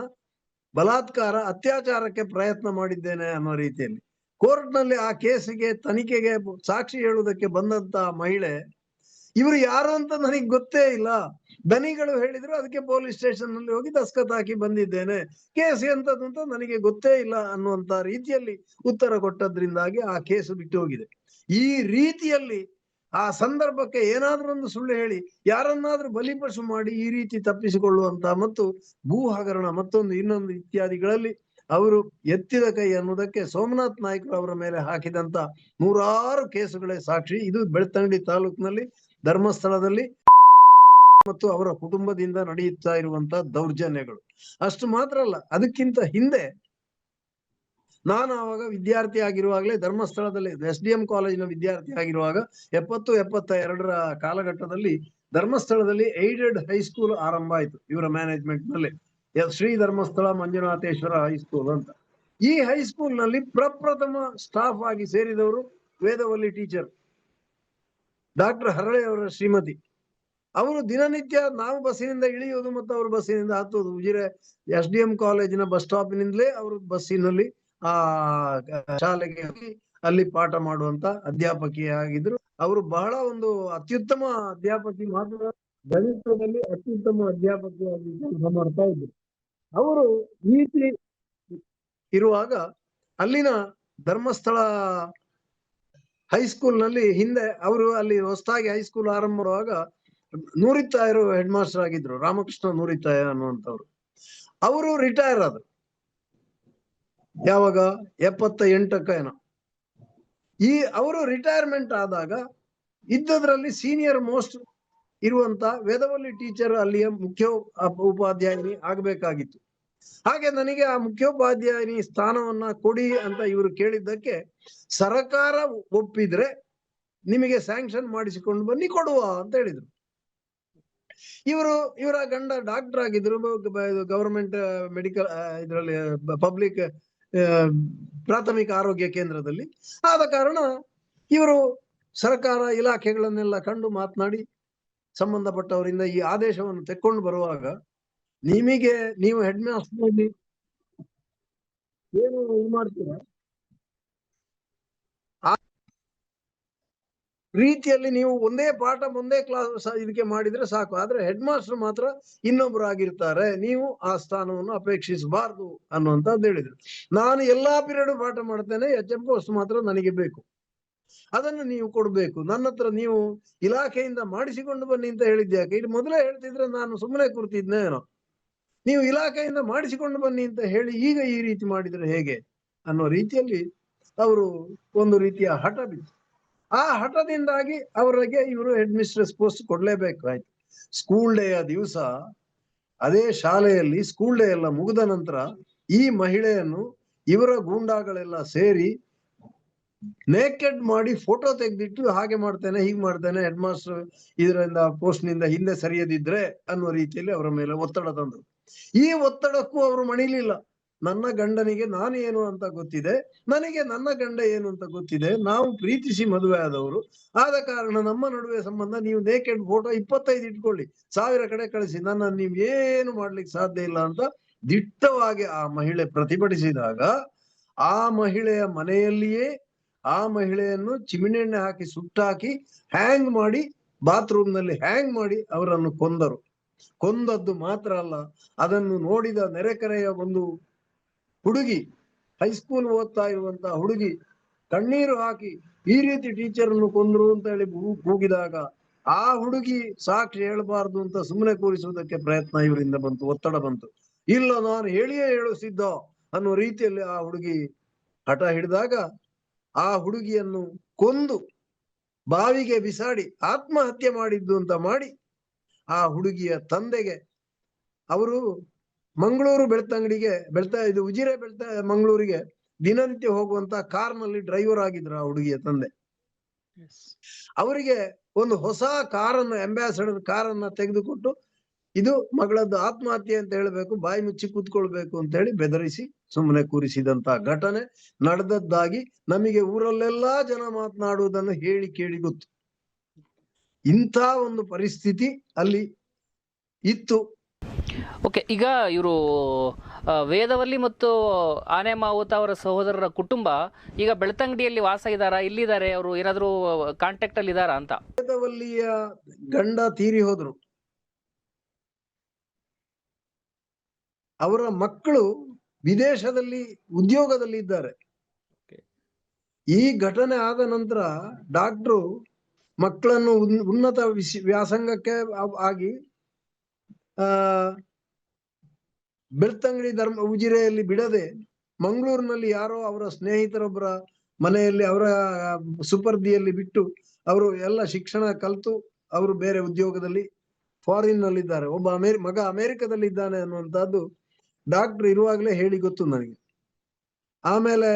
ಬಲಾತ್ಕಾರ ಅತ್ಯಾಚಾರಕ್ಕೆ ಪ್ರಯತ್ನ ಮಾಡಿದ್ದೇನೆ ಅನ್ನೋ ರೀತಿಯಲ್ಲಿ ಕೋರ್ಟ್ ನಲ್ಲಿ ಆ ಕೇಸಿಗೆ ತನಿಖೆಗೆ ಸಾಕ್ಷಿ ಹೇಳುವುದಕ್ಕೆ ಬಂದಂತ ಮಹಿಳೆ, ಇವರು ಯಾರು ಅಂತ ನನಗೆ ಗೊತ್ತೇ ಇಲ್ಲ, ದನಿಗಳು ಹೇಳಿದ್ರು, ಅದಕ್ಕೆ ಪೊಲೀಸ್ ಸ್ಟೇಷನ್ ನಲ್ಲಿ ಹೋಗಿ ದಸ್ಕತ್ ಹಾಕಿ ಬಂದಿದ್ದೇನೆ, ಕೇಸ್ ಎಂತದ್ದು ಅಂತ ನನಗೆ ಗೊತ್ತೇ ಇಲ್ಲ ಅನ್ನುವಂತ ರೀತಿಯಲ್ಲಿ ಉತ್ತರ ಕೊಟ್ಟದ್ರಿಂದಾಗಿ ಆ ಕೇಸು ಬಿಟ್ಟು ಹೋಗಿದೆ. ಈ ರೀತಿಯಲ್ಲಿ ಆ ಸಂದರ್ಭಕ್ಕೆ ಏನಾದ್ರೂ ಒಂದು ಸುಳ್ಳು ಹೇಳಿ ಯಾರನ್ನಾದ್ರೂ ಬಲಿಪಶು ಮಾಡಿ ಈ ರೀತಿ ತಪ್ಪಿಸಿಕೊಳ್ಳುವಂತ ಮತ್ತು ಭೂ ಹಗರಣ ಮತ್ತೊಂದು ಇನ್ನೊಂದು ಇತ್ಯಾದಿಗಳಲ್ಲಿ ಅವರು ಎತ್ತಿದ ಕೈ ಅನ್ನುವುದಕ್ಕೆ ಸೋಮನಾಥ್ ನಾಯ್ಕರು ಅವರ ಮೇಲೆ ಹಾಕಿದಂತ 100 ಕೇಸುಗಳೇ ಸಾಕ್ಷಿ. ಇದು ಬೆಳ್ತಂಗಡಿ ತಾಲೂಕಿನಲ್ಲಿ ಧರ್ಮಸ್ಥಳದಲ್ಲಿ ಮತ್ತು ಅವರ ಕುಟುಂಬದಿಂದ ನಡೆಯುತ್ತಾ ಇರುವಂತಹ ದೌರ್ಜನ್ಯಗಳು. ಅಷ್ಟು ಮಾತ್ರ ಅಲ್ಲ, ಅದಕ್ಕಿಂತ ಹಿಂದೆ ನಾನು ಆವಾಗ ವಿದ್ಯಾರ್ಥಿ ಆಗಿರುವಾಗಲೇ ಧರ್ಮಸ್ಥಳದಲ್ಲಿ SDM ಕಾಲೇಜಿನ ವಿದ್ಯಾರ್ಥಿ ಆಗಿರುವಾಗ 70-72ರ ಕಾಲಘಟ್ಟದಲ್ಲಿ ಧರ್ಮಸ್ಥಳದಲ್ಲಿ ಏಡೆಡ್ ಹೈಸ್ಕೂಲ್ ಆರಂಭ ಆಯಿತು ಇವರ ಮ್ಯಾನೇಜ್ಮೆಂಟ್ ನಲ್ಲಿ, ಶ್ರೀ ಧರ್ಮಸ್ಥಳ ಮಂಜುನಾಥೇಶ್ವರ ಹೈಸ್ಕೂಲ್ ಅಂತ. ಈ ಹೈಸ್ಕೂಲ್ ನಲ್ಲಿ ಪ್ರಪ್ರಥಮ ಸ್ಟಾಫ್ ಆಗಿ ಸೇರಿದವರು ವೇದವಲ್ಲಿ ಟೀಚರ್ ಡಾಕ್ಟರ್ ಹರಳೆ ಅವರ ಶ್ರೀಮತಿ. ಅವರು ದಿನನಿತ್ಯ ನಾವು ಬಸ್ಸಿನಿಂದ ಇಳಿಯುವುದು ಮತ್ತು ಅವರು ಬಸ್ಸಿನಿಂದ ಹತ್ತುವುದು. ಉಜಿರೆ SDM ಕಾಲೇಜಿನ ಬಸ್ ಸ್ಟಾಪಿನಿಂದಲೇ ಅವರು ಬಸ್ಸಿನಲ್ಲಿ ಆ ಶಾಲೆಗೆ ಹೋಗಿ ಅಲ್ಲಿ ಪಾಠ ಮಾಡುವಂತ ಅಧ್ಯಾಪಕಿಯಾಗಿದ್ರು. ಅವರು ಬಹಳ ಒಂದು ಅತ್ಯುತ್ತಮ ಅಧ್ಯಾಪಕಿ, ಮಾತ್ರ ಗಣಿತದಲ್ಲಿ ಅತ್ಯುತ್ತಮ ಅಧ್ಯಾಪಕಿಯಾಗಿ ಕೆಲಸ ಮಾಡ್ತಾ ಇದ್ರು. ಅವರು ಈ ರೀತಿ ಇರುವಾಗ ಅಲ್ಲಿನ ಧರ್ಮಸ್ಥಳ ಹೈಸ್ಕೂಲ್ ನಲ್ಲಿ ಹಿಂದೆ ಅವರು ಅಲ್ಲಿ ಹೊಸದಾಗಿ ಹೈಸ್ಕೂಲ್ ಆರಂಭ ಮಾಡುವಾಗ ನೂರಿತ್ತಾಯರು ಹೆಡ್ ಮಾಸ್ಟರ್ ಆಗಿದ್ರು, ರಾಮಕೃಷ್ಣ ನೂರಿತ್ತಾಯ ಅನ್ನುವಂಥವ್ರು. ಅವರು ರಿಟೈರ್ ಆದ್ರು ಯಾವಾಗ 78ಕ್ಕೆ ಏನೋ. ಈ ಅವರು ರಿಟೈರ್ಮೆಂಟ್ ಆದಾಗ ಇದ್ದದ್ರಲ್ಲಿ ಸೀನಿಯರ್ ಮೋಸ್ಟ್ ಇರುವಂತ ವೇದವಲ್ಲಿ ಟೀಚರ್ ಅಲ್ಲಿಯ ಮುಖ್ಯ ಉಪಾಧ್ಯಾಯಿನಿ ಆಗ್ಬೇಕಾಗಿತ್ತು. ಹಾಗೆ ನನಗೆ ಆ ಮುಖ್ಯೋಪಾಧ್ಯಾಯಿನಿ ಸ್ಥಾನವನ್ನ ಕೊಡಿ ಅಂತ ಇವರು ಕೇಳಿದ್ದಕ್ಕೆ ಸರ್ಕಾರ ಒಪ್ಪಿದ್ರೆ ನಿಮಗೆ ಸ್ಯಾಂಕ್ಷನ್ ಮಾಡಿಸಿಕೊಂಡು ಬನ್ನಿ ಕೊಡುವ ಅಂತ ಹೇಳಿದ್ರು. ಇವರ ಗಂಡ ಡಾಕ್ಟರ್ ಆಗಿದ್ರು, ಗವರ್ಮೆಂಟ್ ಮೆಡಿಕಲ್ ಇದರಲ್ಲಿ ಪಬ್ಲಿಕ್ ಪ್ರಾಥಮಿಕ ಆರೋಗ್ಯ ಕೇಂದ್ರದಲ್ಲಿ. ಆದ ಕಾರಣ ಇವರು ಸರ್ಕಾರ ಇಲಾಖೆಗಳನ್ನೆಲ್ಲ ಕಂಡು ಮಾತನಾಡಿ ಸಂಬಂಧಪಟ್ಟವರಿಂದ ಈ ಆದೇಶವನ್ನು ತೆಕ್ಕೊಂಡು ಬರುವಾಗ, ನೀವು ಹೆಡ್ ಮಾಸ್ಟರ್ ಏನು ಇದು ಮಾಡ್ತೀರಾ ಆ ರೀತಿಯಲ್ಲಿ ನೀವು ಒಂದೇ ಪಾಠ ಒಂದೇ ಕ್ಲಾಸ್ ಇದಕ್ಕೆ ಮಾಡಿದ್ರೆ ಸಾಕು. ಆದ್ರೆ ಹೆಡ್ ಮಾಸ್ಟರ್ ಮಾತ್ರ ಇನ್ನೊಬ್ರು ಆಗಿರ್ತಾರೆ, ನೀವು ಆ ಸ್ಥಾನವನ್ನು ಅಪೇಕ್ಷಿಸಬಾರ್ದು ಅನ್ನುವಂಥದ್ದು ಹೇಳಿದ್ರು. ನಾನು ಎಲ್ಲಾ ಪೀರಿಯಡ್ ಪಾಠ ಮಾಡ್ತೇನೆ, HM ಪೋಸ್ಟ್ ಮಾತ್ರ ನನಗೆ ಬೇಕು, ಅದನ್ನು ನೀವು ಕೊಡ್ಬೇಕು. ನನ್ನ ಹತ್ರ ನೀವು ಇಲಾಖೆಯಿಂದ ಮಾಡಿಸಿಕೊಂಡು ಬನ್ನಿ ಅಂತ ಹೇಳಿದ್ಯಾಕೆ? ಇದು ಮೊದಲೇ ಹೇಳ್ತಿದ್ರೆ ನಾನು ಸುಮ್ಮನೆ ಕೂರ್ತಿದ್ನೇನೋ. ನೀವು ಇಲಾಖೆಯಿಂದ ಮಾಡಿಸಿಕೊಂಡು ಬನ್ನಿ ಅಂತ ಹೇಳಿ ಈಗ ಈ ರೀತಿ ಮಾಡಿದ್ರೆ ಹೇಗೆ ಅನ್ನೋ ರೀತಿಯಲ್ಲಿ ಅವರು ಒಂದು ರೀತಿಯ ಹಠ ಬಿತ್ತು. ಆ ಹಠದಿಂದಾಗಿ ಅವರಿಗೆ ಇವರು ಹೆಡ್ ಮಿಸ್ಟ್ರೆಸ್ ಪೋಸ್ಟ್ ಕೊಡ್ಲೇಬೇಕಾಯ್ತು. ಸ್ಕೂಲ್ ಡೇಯ ದಿವಸ ಅದೇ ಶಾಲೆಯಲ್ಲಿ ಸ್ಕೂಲ್ ಡೇ ಎಲ್ಲ ಮುಗಿದ ನಂತರ ಈ ಮಹಿಳೆಯನ್ನು ಇವರ ಗೂಂಡಾಗಳೆಲ್ಲ ಸೇರಿ ನೇಕೆಡ್ ಮಾಡಿ ಫೋಟೋ ತೆಗೆದಿಟ್ಟು ಹಾಗೆ ಮಾಡ್ತೇನೆ ಹೀಗೆ ಮಾಡ್ತೇನೆ, ಹೆಡ್ ಮಾಸ್ಟರ್ ಇದರಿಂದ ಪೋಸ್ಟ್ ನಿಂದ ಹಿಂದೆ ಸರಿಯದಿದ್ರೆ ಅನ್ನೋ ರೀತಿಯಲ್ಲಿ ಅವರ ಮೇಲೆ ಒತ್ತಡ ತಂದರು. ಈ ಒತ್ತಡಕ್ಕೂ ಅವರು ಮಣಿಲಿಲ್ಲ. ನನ್ನ ಗಂಡನಿಗೆ ನಾನು ಏನು ಅಂತ ಗೊತ್ತಿದೆ, ನನಗೆ ನನ್ನ ಗಂಡ ಏನು ಅಂತ ಗೊತ್ತಿದೆ, ನಾವು ಪ್ರೀತಿಸಿ ಮದುವೆ ಆದವರು, ಆದ ಕಾರಣ ನಮ್ಮ ನಡುವೆ ಸಂಬಂಧ, ನೀವು ನೇಕೆಡ್ ಫೋಟೋ 25 ಇಟ್ಕೊಳ್ಳಿ, 1000 ಕಡೆ ಕಳಿಸಿ, ನನ್ನ ನೀವ್ ಏನು ಮಾಡ್ಲಿಕ್ಕೆ ಸಾಧ್ಯ ಇಲ್ಲ ಅಂತ ದಿಟ್ಟವಾಗಿ ಆ ಮಹಿಳೆ ಪ್ರತಿಭಟಿಸಿದಾಗ, ಆ ಮಹಿಳೆಯ ಮನೆಯಲ್ಲಿಯೇ ಆ ಮಹಿಳೆಯನ್ನು ಚಿಮಿಣೆಣ್ಣೆ ಹಾಕಿ ಸುಟ್ಟಾಕಿ ಹ್ಯಾಂಗ್ ಮಾಡಿ, ಬಾತ್ರೂಮ್ ನಲ್ಲಿ ಹ್ಯಾಂಗ್ ಮಾಡಿ ಅವರನ್ನು ಕೊಂದರು. ಕೊಂದದ್ದು ಮಾತ್ರ ಅಲ್ಲ, ಅದನ್ನು ನೋಡಿದ ನೆರೆಕರೆಯ ಒಂದು ಹುಡುಗಿ, ಹೈಸ್ಕೂಲ್ ಓದ್ತಾ ಇರುವಂತಹ ಹುಡುಗಿ ಕಣ್ಣೀರು ಹಾಕಿ ಈ ರೀತಿ ಟೀಚರ್ ಅನ್ನು ಕೊಂದ್ರು ಅಂತ ಹೇಳಿ ಕೂಗಿದಾಗ ಆ ಹುಡುಗಿ ಸಾಕ್ಷಿ ಹೇಳಬಾರ್ದು ಅಂತ ಸುಮ್ಮನೆ ಕೂರಿಸುವುದಕ್ಕೆ ಪ್ರಯತ್ನ ಇವರಿಂದ ಬಂತು, ಒತ್ತಡ ಬಂತು. ಇಲ್ಲ, ನಾನು ಹೇಳಿಯೇ ಹೇಳಿಸಿದ್ದ, ಅನ್ನೋ ರೀತಿಯಲ್ಲಿ ಆ ಹುಡುಗಿ ಹಠ ಹಿಡಿದಾಗ ಆ ಹುಡುಗಿಯನ್ನು ಕೊಂದು ಬಾವಿಗೆ ಬಿಸಾಡಿ ಆತ್ಮಹತ್ಯೆ ಮಾಡಿದ್ದು ಅಂತ ಮಾಡಿ ಆ ಹುಡುಗಿಯ ತಂದೆಗೆ, ಅವರು ಮಂಗಳೂರು ಬೆಳ್ತಂಗಡಿಗೆ ಇದು ಉಜಿರೆ ಮಂಗಳೂರಿಗೆ ದಿನನಿತ್ಯ ಹೋಗುವಂತ ಕಾರ್ನಲ್ಲಿ ಡ್ರೈವರ್ ಆಗಿದ್ರು ಆ ಹುಡುಗಿಯ ತಂದೆ. ಅವರಿಗೆ ಒಂದು ಹೊಸ ಕಾರನ್ನು, ಅಂಬಾಸಡರ್ ಕಾರನ್ನ ತೆಗೆದುಕೊಟ್ಟು, ಇದು ಮಗಳದ್ದು ಆತ್ಮಹತ್ಯೆ ಅಂತ ಹೇಳಬೇಕು, ಬಾಯಿ ಮುಚ್ಚಿ ಕೂತ್ಕೊಳ್ಬೇಕು ಅಂತ ಹೇಳಿ ಬೆದರಿಸಿ ಸುಮ್ಮನೆ ಕೂರಿಸಿದಂತ ಘಟನೆ ನಡೆದದ್ದಾಗಿ ನಮಗೆ ಊರಲ್ಲೆಲ್ಲಾ ಜನ ಮಾತನಾಡುವುದನ್ನು ಹೇಳಿ ಕೇಳಿ ಗೊತ್ತು. ಇಂಥ ಒಂದು ಪರಿಸ್ಥಿತಿ ಅಲ್ಲಿ ಇತ್ತು. ಓಕೆ, ಈಗ ಇವರು ವೇದವಲ್ಲಿ ಮತ್ತು ಆನೆ ಮಾವುತ ಅವರ ಸಹೋದರರ ಕುಟುಂಬ ಈಗ ಬೆಳ್ತಂಗಡಿಯಲ್ಲಿ ವಾಸ ಇದ್ದಾರಾ, ಇಲ್ಲಿದ್ದಾರೆ, ಅವರು ಏನಾದರೂ ಕಾಂಟ್ಯಾಕ್ಟ್ ಅಲ್ಲಿ ಇದ್ದಾರಾ ಅಂತ? ವೇದವಲ್ಲಿಯ ಗಂಡ ತೀರಿ ಹೋದ್ರು, ಅವರ ಮಕ್ಕಳು ವಿದೇಶದಲ್ಲಿ ಉದ್ಯೋಗದಲ್ಲಿ ಇದ್ದಾರೆ. ಈ ಘಟನೆ ಆದ ನಂತರ ಡಾಕ್ಟ್ರು ಮಕ್ಕಳನ್ನು ಉನ್ನತ ವ್ಯಾಸಂಗಕ್ಕೆ ಆಗಿ ಬೆಳ್ತಂಗಡಿ ಉಜಿರೆಯಲ್ಲಿ ಬಿಡದೆ ಮಂಗಳೂರಿನಲ್ಲಿ ಯಾರೋ ಅವರ ಸ್ನೇಹಿತರೊಬ್ಬರ ಮನೆಯಲ್ಲಿ ಅವರ ಸುಪರ್ದಿಯಲ್ಲಿ ಬಿಟ್ಟು ಅವರು ಎಲ್ಲ ಶಿಕ್ಷಣ ಕಲಿತು ಅವರು ಬೇರೆ ಉದ್ಯೋಗದಲ್ಲಿ ಫಾರಿನ್ ನಲ್ಲಿದ್ದಾರೆ. ಒಬ್ಬ ಮಗ ಅಮೆರಿಕದಲ್ಲಿ ಇದ್ದಾನೆ ಅನ್ನುವಂಥದ್ದು ಡಾಕ್ಟರ್ ಇರುವಾಗಲೇ ಹೇಳಿ ಗೊತ್ತು ನನಗೆ. ಆಮೇಲೆ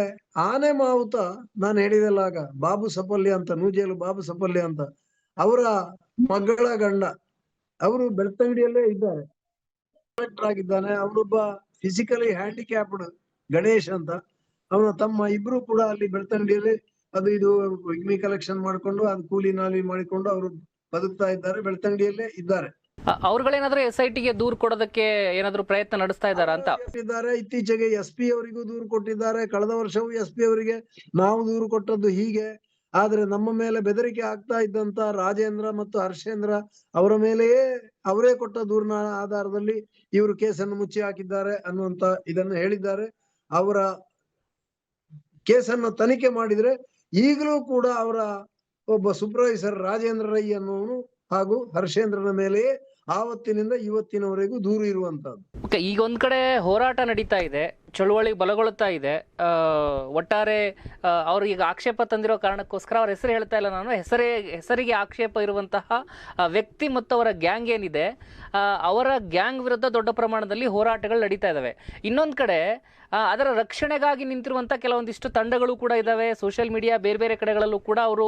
ಆನೆ ಮಾವುತ ನಾನು ಹೇಳಿದೆಲ್ಲ ಆಗ ಬಾಬು ಸಪಲ್ಯ ಅಂತ, ನೂಜೇಲು ಬಾಬು ಸಪಲ್ಯ ಅಂತ, ಅವರ ಮಗಳ ಗಂಡ, ಅವರು ಬೆಳ್ತಂಗಡಿಯಲ್ಲೇ ಇದ್ದಾರೆ, ಕಲೆಕ್ಟರ್ ಆಗಿದ್ದಾನೆ. ಅವನೊಬ್ಬ ಫಿಸಿಕಲಿ ಹ್ಯಾಂಡಿಕ್ಯಾಪ್ಡ್ ಗಣೇಶ್ ಅಂತ, ಅವನ ತಮ್ಮ ಇಬ್ರು ಕೂಡ ಅಲ್ಲಿ ಬೆಳ್ತಂಗಡಿಯಲ್ಲಿ ಅದು ಇದು ಇಗ್ನಿ ಕಲೆಕ್ಷನ್ ಮಾಡ್ಕೊಂಡು ಅದು ಕೂಲಿ ನಾಲಿ ಮಾಡಿಕೊಂಡು ಅವರು ಬದುಕ್ತಾ ಇದ್ದಾರೆ, ಬೆಳ್ತಂಗಡಿಯಲ್ಲೇ ಇದ್ದಾರೆ. ಅವ್ರುಗಳೇನಾದ್ರೂ SITಗೆ ದೂರು ಕೊಡೋದಕ್ಕೆ ಏನಾದ್ರು ಪ್ರಯತ್ನ ನಡೆಸ್ತಾ ಇದ್ದಾರಾ ಅಂತ? ಇತ್ತೀಚೆಗೆ SP ಅವರಿಗೂ ದೂರು ಕೊಟ್ಟಿದ್ದಾರೆ. ಕಳೆದ ವರ್ಷವೂ SP ಅವರಿಗೆ ನಾವು ದೂರು ಕೊಟ್ಟದ್ದು ಹೀಗೆ. ಆದ್ರೆ ನಮ್ಮ ಮೇಲೆ ಬೆದರಿಕೆ ಆಗ್ತಾ ಇದ್ದಂತ ರಾಜೇಂದ್ರ ಮತ್ತು ಹರ್ಷೇಂದ್ರ ಅವರ ಮೇಲೆಯೇ ಅವರೇ ಕೊಟ್ಟ ದೂರಿನ ಆಧಾರದಲ್ಲಿ ಇವರು ಕೇಸನ್ನು ಮುಚ್ಚಿ ಹಾಕಿದ್ದಾರೆ ಅನ್ನುವಂತ ಇದನ್ನು ಹೇಳಿದ್ದಾರೆ. ಅವರ ಕೇಸನ್ನು ತನಿಖೆ ಮಾಡಿದ್ರೆ ಈಗಲೂ ಕೂಡ ಅವರ ಒಬ್ಬ ಸೂಪರ್ವೈಸರ್ ರಾಜೇಂದ್ರ ರೈ ಅನ್ನುವನು ಹಾಗೂ ಹರ್ಷೇಂದ್ರನ ಮೇಲೆಯೇ ಆವತ್ತಿನಿಂದ ಇವತ್ತಿನವರೆಗೂ ದೂರು ಇರುವಂತದ್ದು. ಓಕೆ, ಈಗ ಒಂದ್ ಕಡೆ ಹೋರಾಟ ನಡೀತಾ ಇದೆ, ಚಳುವಳಿ ಬಲಗೊಳ್ಳುತ್ತಾ ಇದೆ. ಒಟ್ಟಾರೆ ಅವರು ಈಗ ಆಕ್ಷೇಪ ತಂದಿರೋ ಕಾರಣಕ್ಕೋಸ್ಕರ ಅವ್ರ ಹೆಸರು ಹೇಳ್ತಾ ಇಲ್ಲ ನಾನು, ಹೆಸರಿಗೆ ಆಕ್ಷೇಪ ಇರುವಂತಹ ವ್ಯಕ್ತಿ ಮತ್ತು ಅವರ ಗ್ಯಾಂಗ್ ಏನಿದೆ, ಅವರ ಗ್ಯಾಂಗ್ ವಿರುದ್ಧ ದೊಡ್ಡ ಪ್ರಮಾಣದಲ್ಲಿ ಹೋರಾಟಗಳು ನಡೀತಾ ಇದಾವೆ. ಇನ್ನೊಂದು ಕಡೆ ಅದರ ರಕ್ಷಣೆಗಾಗಿ ನಿಂತಿರುವಂಥ ಕೆಲವೊಂದಿಷ್ಟು ತಂಡಗಳು ಕೂಡ ಇದ್ದಾವೆ. ಸೋಷಿಯಲ್ ಮೀಡಿಯಾ ಬೇರೆ ಬೇರೆ ಕಡೆಗಳಲ್ಲೂ ಕೂಡ ಅವರು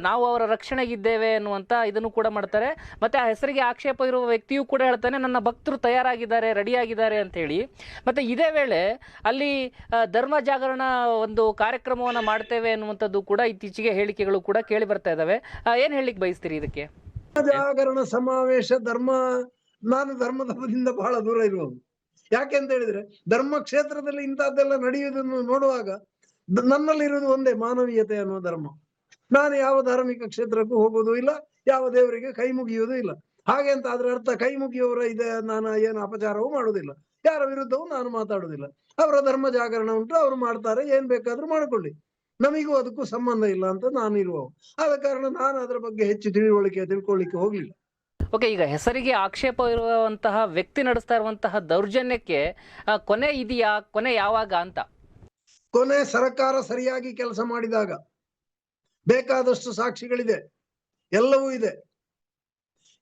ನಾವು ಅವರ ರಕ್ಷಣೆಗಿದ್ದೇವೆ ಅನ್ನುವಂಥ ಇದನ್ನು ಕೂಡ ಮಾಡ್ತಾರೆ. ಮತ್ತು ಆ ಹೆಸರಿಗೆ ಆಕ್ಷೇಪ ಇರುವ ವ್ಯಕ್ತಿಯೂ ಕೂಡ ಹೇಳ್ತಾನೆ ನನ್ನ ಭಕ್ತರು ತಯಾರಾಗಿದ್ದಾರೆ, ರೆಡಿಯಾಗಿದ್ದಾರೆ ಅಂತ ಹೇಳಿ. ಮತ್ತು ಇದೇ ವೇಳೆ ಅಲ್ಲಿ ಧರ್ಮ ಜಾಗರಣ ಒಂದು ಕಾರ್ಯಕ್ರಮವನ್ನು ಮಾಡ್ತೇವೆ ಅನ್ನುವಂಥದ್ದು ಕೂಡ ಇತ್ತೀಚೆಗೆ ಹೇಳಿಕೆಗಳು ಕೂಡ ಕೇಳಿ ಬರ್ತಾ ಇದ್ದಾವೆ. ಏನು ಹೇಳಲಿಕ್ಕೆ ಬಯಸ್ತೀರಿ ಇದಕ್ಕೆ? ಜಾಗರಣ ಸಮಾವೇಶ ನಾನು ಧರ್ಮದಿಂದ ಬಹಳ ದೂರ ಇರುವುದು. ಯಾಕೆಂತ ಹೇಳಿದ್ರೆ ಧರ್ಮ ಕ್ಷೇತ್ರದಲ್ಲಿ ಇಂಥದ್ದೆಲ್ಲ ನಡೆಯುವುದನ್ನು ನೋಡುವಾಗ ನನ್ನಲ್ಲಿರುವುದು ಒಂದೇ, ಮಾನವೀಯತೆ ಅನ್ನುವ ಧರ್ಮ. ನಾನು ಯಾವ ಧಾರ್ಮಿಕ ಕ್ಷೇತ್ರಕ್ಕೂ ಹೋಗೋದು ಇಲ್ಲ, ಯಾವ ದೇವರಿಗೆ ಕೈ ಮುಗಿಯುವುದೂ ಇಲ್ಲ. ಹಾಗೆ ಅಂತ ಅದ್ರ ಅರ್ಥ ಕೈ ಮುಗಿಯುವವರ ಇದೆ ನಾನು ಏನು ಅಪಚಾರವೂ ಮಾಡುವುದಿಲ್ಲ, ಯಾರ ವಿರುದ್ಧವೂ ನಾನು ಮಾತಾಡುವುದಿಲ್ಲ. ಅವರ ಧರ್ಮ ಜಾಗರಣ ಉಂಟು, ಅವರು ಮಾಡ್ತಾರೆ, ಏನ್ ಬೇಕಾದ್ರೂ ಮಾಡ್ಕೊಳ್ಳಿ, ನಮಿಗೂ ಅದಕ್ಕೂ ಸಂಬಂಧ ಇಲ್ಲ ಅಂತ ನಾನು ಇರುವವು. ಆದ ಕಾರಣ ನಾನು ಅದರ ಬಗ್ಗೆ ಹೆಚ್ಚು ತಿಳ್ಕೊಳ್ಳಿಕ್ಕೆ ಹೋಗ್ಲಿಲ್ಲ. ಓಕೆ, ಈಗ ಹೆಸರಿಗೆ ಆಕ್ಷೇಪ ಇರುವಂತಹ ವ್ಯಕ್ತಿ ನಡೆಸ್ತಾ ಇರುವಂತಹ ದೌರ್ಜನ್ಯಕ್ಕೆ ಕೊನೆ ಇದೆಯಾ? ಕೊನೆ ಯಾವಾಗ ಅಂತ? ಕೊನೆ ಸರ್ಕಾರ ಸರಿಯಾಗಿ ಕೆಲಸ ಮಾಡಿದಾಗ. ಬೇಕಾದಷ್ಟು ಸಾಕ್ಷಿಗಳಿದೆ, ಎಲ್ಲವೂ ಇದೆ.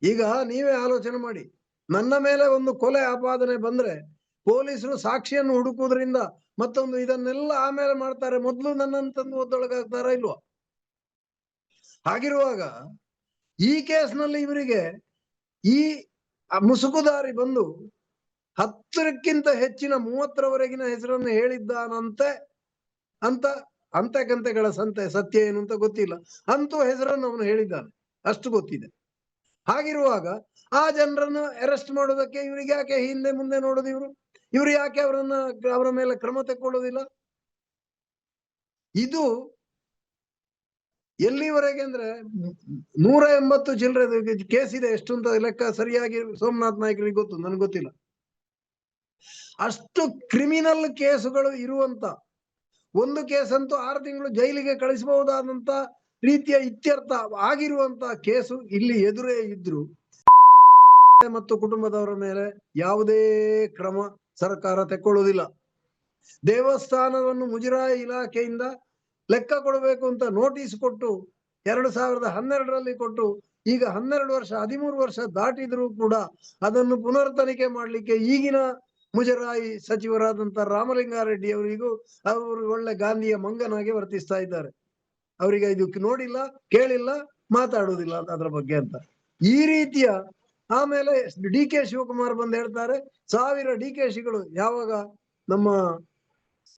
ಈಗ ನೀವೇ ಆಲೋಚನೆ ಮಾಡಿ, ನನ್ನ ಮೇಲೆ ಒಂದು ಕೊಲೆ ಆಪಾದನೆ ಬಂದ್ರೆ ಪೊಲೀಸರು ಸಾಕ್ಷಿಯನ್ನು ಹುಡುಕುವುದರಿಂದ ಮತ್ತೊಂದು ಇದನ್ನೆಲ್ಲ ಆಮೇಲೆ ಮಾಡ್ತಾರೆ, ಮೊದಲು ನನ್ನನ್ನು ತಂದು ಒದ್ದೊಳಗಾಗ್ತಾರ ಇಲ್ವಾ? ಹಾಗಿರುವಾಗ ಈ ಕೇಸ್ನಲ್ಲಿ ಇವರಿಗೆ ಈ ಮುಸುಕುದಾರಿ ಬಂದು 10ಕ್ಕಿಂತ ಹೆಚ್ಚಿನ 30ರವರೆಗಿನ ಹೆಸರನ್ನು ಹೇಳಿದ್ದಾನಂತೆ ಅಂತ ಅಂತೆಕಂತೆಗಳ ಸತ್ಯ ಏನು ಅಂತ ಗೊತ್ತಿಲ್ಲ, ಅಂತೂ ಹೆಸರನ್ನು ಅವನು ಹೇಳಿದ್ದಾನೆ ಅಷ್ಟು ಗೊತ್ತಿದೆ. ಹಾಗಿರುವಾಗ ಆ ಜನರನ್ನು ಅರೆಸ್ಟ್ ಮಾಡೋದಕ್ಕೆ ಇವರಿಗೆ ಯಾಕೆ ಹಿಂದೆ ಮುಂದೆ ನೋಡೋದು? ಇವರು ಯಾಕೆ ಅವರ ಮೇಲೆ ಕ್ರಮ ತಗೊಳ್ಳೋದಿಲ್ಲ? ಇದು ಎಲ್ಲಿವರೆಗೆ ಅಂದ್ರೆ 180 ಚಿಲ್ಲರೆ ಕೇಸ್ ಇದೆ. ಎಷ್ಟು ಅಂತ ಲೆಕ್ಕ ಸರಿಯಾಗಿ ಸೋಮನಾಥ್ ನಾಯ್ಕರಿಗೆ ಗೊತ್ತು, ನನ್ಗೆ ಗೊತ್ತಿಲ್ಲ. ಅಷ್ಟು ಕ್ರಿಮಿನಲ್ ಕೇಸುಗಳು ಇರುವಂತ ಒಂದು ಕೇಸ್ ಅಂತೂ 6 ತಿಂಗಳು ಜೈಲಿಗೆ ಕಳಿಸಬಹುದಾದಂತ ರೀತಿಯ ಇತ್ಯರ್ಥ ಆಗಿರುವಂತ ಕೇಸು ಇಲ್ಲಿ ಎದುರೇ ಇದ್ರು ಮತ್ತು ಕುಟುಂಬದವರ ಮೇಲೆ ಯಾವುದೇ ಕ್ರಮ ಸರ್ಕಾರ ತೆಕ್ಕೊಳ್ಳುವುದಿಲ್ಲ. ದೇವಸ್ಥಾನವನ್ನು ಮುಜರಾಯಿ ಇಲಾಖೆಯಿಂದ ಲೆಕ್ಕ ಕೊಡಬೇಕು ಅಂತ ನೋಟಿಸ್ ಕೊಟ್ಟು 2012ರಲ್ಲಿ ಕೊಟ್ಟು ಈಗ 12 ವರ್ಷ 13 ವರ್ಷ ದಾಟಿದ್ರೂ ಕೂಡ ಅದನ್ನು ಪುನರ್ ತನಿಖೆ ಮಾಡ್ಲಿಕ್ಕೆ ಈಗಿನ ಮುಜರಾಯಿ ಸಚಿವರಾದಂತ ರಾಮಲಿಂಗಾರೆಡ್ಡಿ ಅವರಿಗೂ ಅವರು ಒಳ್ಳೆ ಗಾಂಧಿಯ ಮಂಗನಾಗಿ ವರ್ತಿಸ್ತಾ ಇದ್ದಾರೆ. ಅವರಿಗೆ ಇದಕ್ಕೆ ನೋಡಿಲ್ಲ, ಕೇಳಿಲ್ಲ, ಮಾತಾಡುವುದಿಲ್ಲ ಅದರ ಬಗ್ಗೆ ಅಂತ ಈ ರೀತಿಯ. ಆಮೇಲೆ ಡಿ ಕೆ ಶಿವಕುಮಾರ್ ಬಂದು ಹೇಳ್ತಾರೆ 1000 DKಶಿಗಳು. ಯಾವಾಗ ನಮ್ಮ